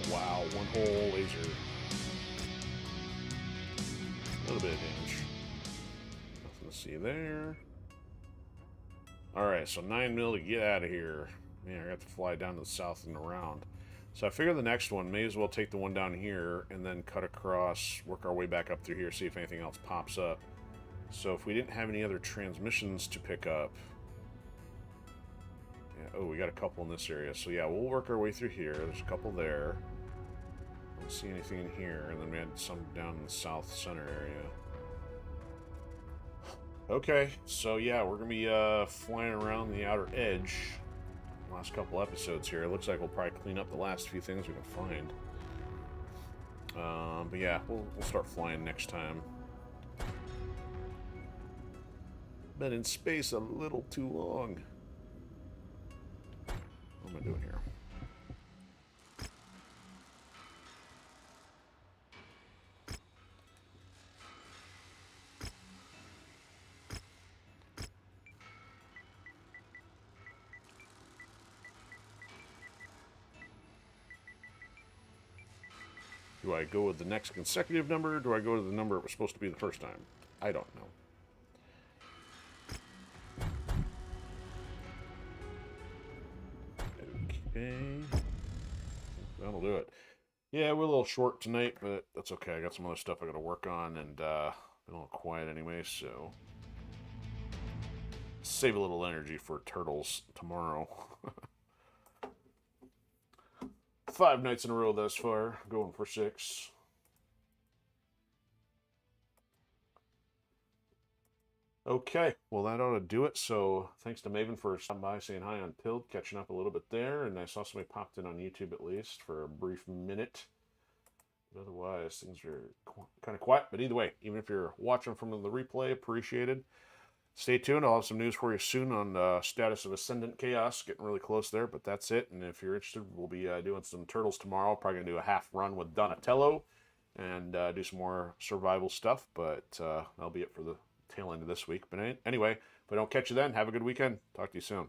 Speaker 1: Wow, one whole laser. A little bit of damage. Nothing to see there. Alright, so 9 mil to get out of here. Man, I got to fly down to the south and around. So I figure the next one, may as well take the one down here and then cut across, work our way back up through here, see if anything else pops up. So if we didn't have any other transmissions to pick up... Yeah, oh, we got a couple in this area. So yeah, we'll work our way through here. There's a couple there. I don't see anything in here. And then we had some down in the south center area. Okay, so yeah, we're going to be flying around the outer edge. Last couple episodes here. It looks like we'll probably clean up the last few things we can find. But yeah, we'll start flying next time. Been in space a little too long. What am I doing here? Do I go with the next consecutive number, or do I go to the number it was supposed to be the first time? I don't know. Okay. That'll do it. Yeah, we're a little short tonight, but that's okay. I got some other stuff I got to work on, and been a little quiet anyway, so save a little energy for turtles tomorrow. 5 nights in a row thus far, going for 6. Okay, well that ought to do it. So thanks to Maven for stopping by, saying hi on Pilled, catching up a little bit there, and I saw somebody popped in on YouTube at least for a brief minute. But otherwise, things are kind of quiet. But either way, even if you're watching from the replay, appreciated. Stay tuned. I'll have some news for you soon on status of Ascendant Chaos. Getting really close there, but that's it. And if you're interested, we'll be doing some Turtles tomorrow. Probably going to do a half run with Donatello and do some more survival stuff. But that'll be it for the tail end of this week. But anyway, if I don't catch you then, have a good weekend. Talk to you soon.